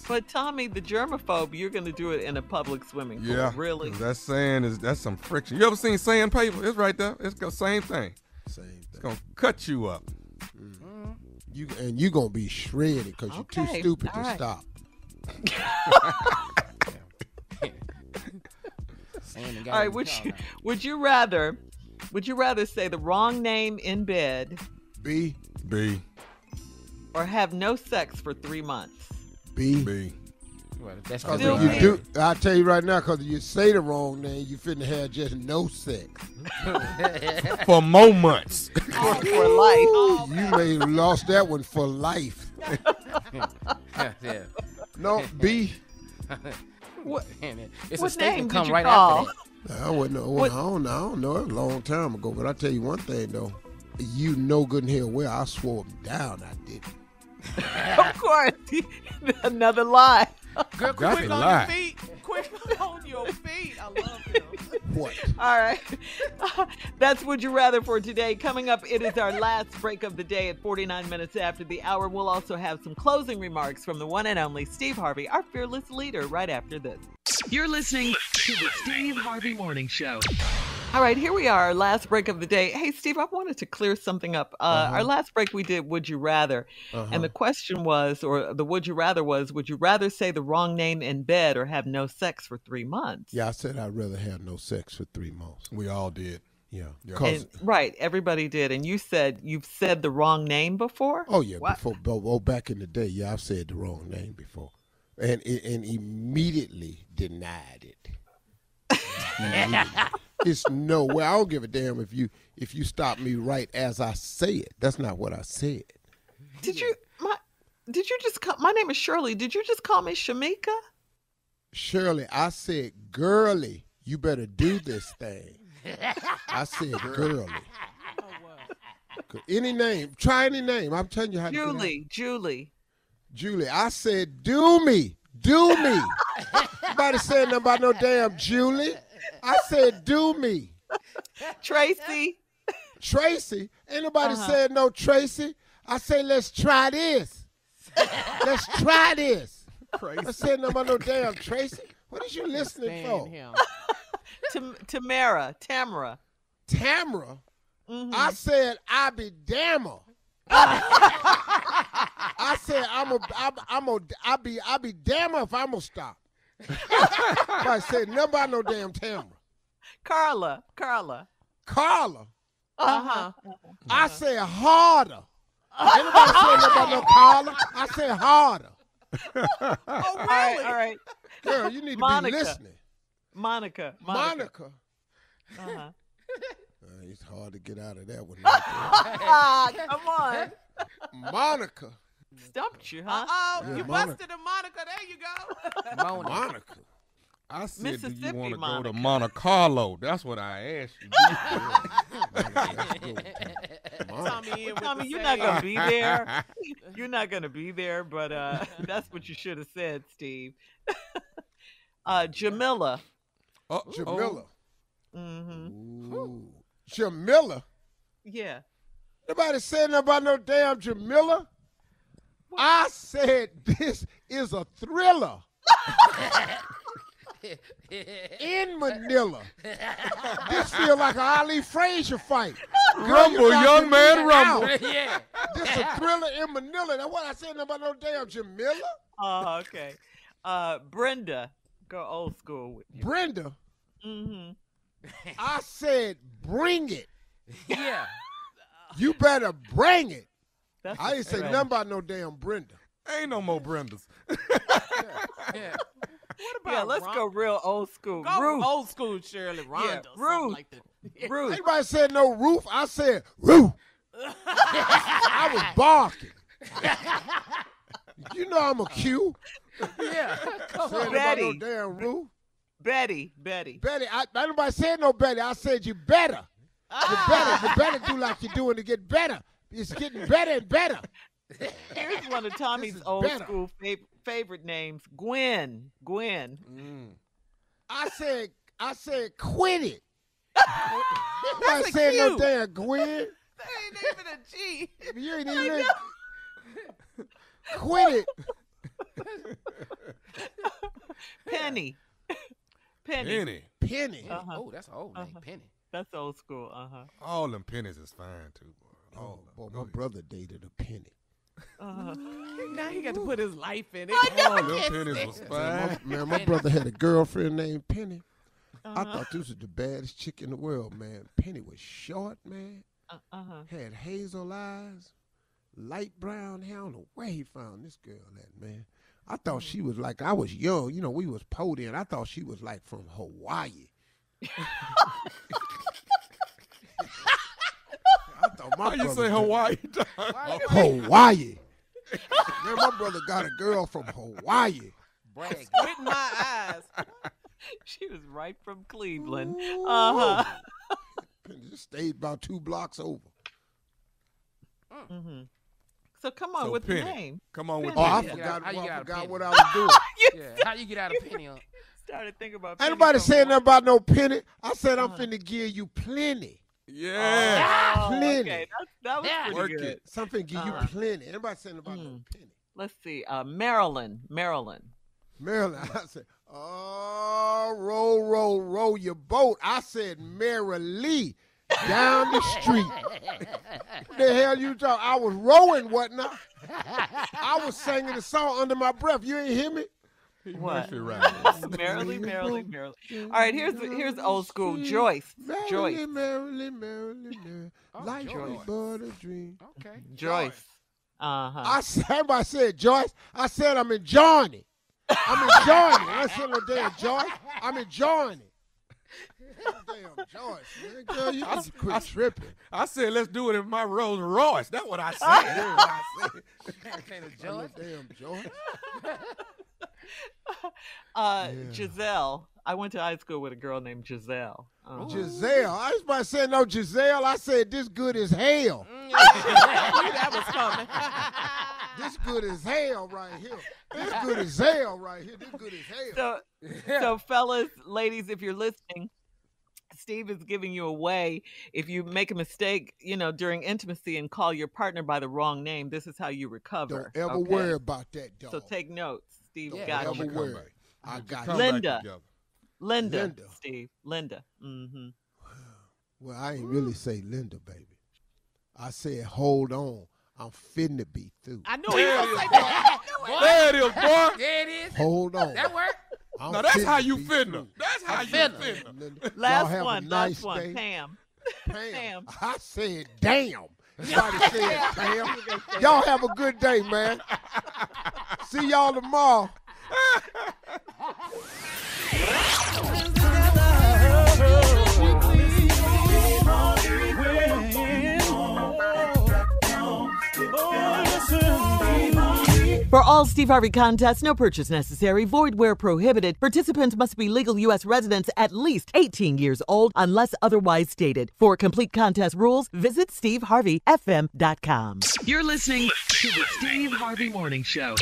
But Tommy, the germaphobe, you're going to do it in a public swimming pool. Yeah, Really? that sand that's some friction. You ever seen sandpaper? It's right there. It's the same thing. It's gonna cut you up. You're gonna be shredded because you're too stupid to stop. All right. Would you rather say the wrong name in bed? B. Or have no sex for 3 months? B. Well, that's I'll tell you right now, because if you say the wrong name, you finna have just no sex. For more months. For life. You may have lost that one for life. Yeah. No, B. What? It's What a statement name come did you right call? after that. I don't know. It was a long time ago, but I'll tell you one thing, though. You know good and hell well I swore him down. I didn't. Of course. Another lie. Girl, Got quick to on lie. your feet. Quick on your feet. I love him. What? All right. That's Would You Rather for today. Coming up, it is our last break of the day at 49 minutes after the hour. We'll also have some closing remarks from the one and only Steve Harvey, our fearless leader, right after this. You're listening to the Steve Harvey Morning Show. All right, here we are, our last break of the day. Hey, Steve, I wanted to clear something up. Our last break we did Would You Rather, and the question was, or the Would You Rather was, would you rather say the wrong name in bed or have no sex for 3 months? Yeah, I said I'd rather have no sex for 3 months. We all did. Yeah. And, right, everybody did. And you said you've said the wrong name before? Oh, yeah, before, back in the day, yeah, I've said the wrong name before. And immediately denied it. It's no way. I don't give a damn if you stop me right as I say it. That's not what I said. Did you just call, my name is Shirley. Did you just call me Shamika? Shirley, I said, girly, you better do this thing. I said, girly. Any name. Try any name. I'm telling you how to do it. Julie. I said, do me. Nobody said nothing about no damn Julie. I said, do me. Tracy. Ain't nobody said no Tracy. I say, let's try this. Crazy. I said nothing about no damn Tracy. What is you listening for? Tamara. Tamara? Mm-hmm. I said, I be dammer. I said, I be dammer if I'm gonna stop. I said nothing about no damn Tamara. Carla. I said harder. Anybody say nothing about no Carla? I said harder. Oh, really? All right. Girl, you need to be listening. Monica. It's hard to get out of that one. Come on. Monica. Stumped you, huh? You busted a Monica. There you go. Monica. I said, do you want to Monica. go to Monte Carlo? That's what I asked you. Tommy, you're not going to be there. You're not going to be there, but that's what you should have said, Steve. Jamila. Jamila. Mm-hmm. Ooh. Jamila? Yeah. Nobody said nothing about no damn Jamila. What? I said this is a thriller. In Manila. This feel like an Ali Frazier fight. Rumble, young man, rumble. Yeah. This is a thriller in Manila. That's what I said about no damn Jamila. Oh, okay. Brenda, go old school with you. Brenda. Mm-hmm. I said bring it. Yeah. You better bring it. That's I didn't say nothing about no damn Brenda. Ain't no more Brendas. Yeah. What about Yeah, let's go real old school. Go Ruth. old school Shirley Rhonda. Yeah, Ruth. Ruth. Like that. Ruth. Anybody said no roof? I said roof. I was barking. You know I'm a Q. Yeah. Come Said on. about no Betty. damn roof. Betty. Betty, nobody said no Betty. I said you better. You better do like you're doing to get better. It's getting better and better. Here's one of Tommy's This is old better. school favorite names. Gwen. I said quit it. I said no Q. damn Gwen. That ain't even a G. You ain't even quit it. Penny. Penny. Uh-huh. Oh, that's an old name, Penny. That's old school. Uh-huh. All them pennies is fine, too, boy. All Oh, of boy, my brother dated a Penny. Uh-huh. Now he got to put his life in it. All them pennies was fine. Man, my brother had a girlfriend named Penny. I thought this was the baddest chick in the world, man. Penny was short, man. Had hazel eyes, light brown hair. I don't know where he found this girl at, man. I thought she was like, I was young. You know, we was pulled in. I thought she was like from Hawaii. I thought my How you brother say Hawaii? Hawaii. Man, my brother got a girl from Hawaii. Brag. With my eyes. She was right from Cleveland. Uh-huh. Just stayed about 2 blocks over. Mm-hmm. So come on So with Penny. the name. Come on with Oh, I that. forgot, How you got a forgot Penny? what I was doing. Yeah. How you get out of Penny? Started thinking about Ain't Penny nobody from saying Hawaii. nothing about no penny. I said I'm finna give you plenty. Yeah. Oh, Plenty. okay. That was Yeah. pretty Work good. it. Something give you plenty. Anybody saying about no penny? Let's see. Maryland. Maryland, I said, oh, row your boat. I said Mary Lee down the street. What the hell you talking? I was rowing, wasn't I? I was singing the song under my breath. You ain't hear me? What? Murphy right. Maryland. All right, here's old school. Joyce. Joyce. Maryland. Like Joyce. but a dream. Okay. Joyce. Uh-huh. I said, everybody said Joyce. I said I'm enjoying it. I'm enjoying it. I said no damn Joyce. I'm enjoying it. Damn Joyce, man. Girl, you need to quit tripping. I said, let's do it in my Rolls Royce. That's what I said. That's what I said. Kind of I'm no Joyce. damn Joyce. Giselle. I went to high school with a girl named Giselle. Giselle. I was about to say no Giselle. I said this good as hell. That was coming. This good as hell right here. This good as hell right here. This good as hell. So fellas, ladies, if you're listening, Steve is giving you away. If you make a mistake, during intimacy and call your partner by the wrong name, this is how you recover. Don't ever okay? worry about that, dog. So take notes. Steve Don't got ever you. worry. I got Come you. back Linda. together. Linda. Steve. Linda. Mm-hmm. Well, I ain't really say Linda, baby. I said, hold on. I'm finna be through. I knew he was going to say that. There it is, boy. There it is. Hold on. That worked. I'm Now, that's finna how you be finna. through. That's how you finna. finna. Linda, y'all Last have one. a nice Last one. day. Pam. Pam. I said, damn. Somebody said, Pam. Y'all have a good day, man. See y'all tomorrow. For all Steve Harvey contests, no purchase necessary, void where prohibited. Participants must be legal U.S. residents at least 18 years old unless otherwise stated. For complete contest rules, visit SteveHarveyFM.com. You're listening to the Steve Harvey Morning Show.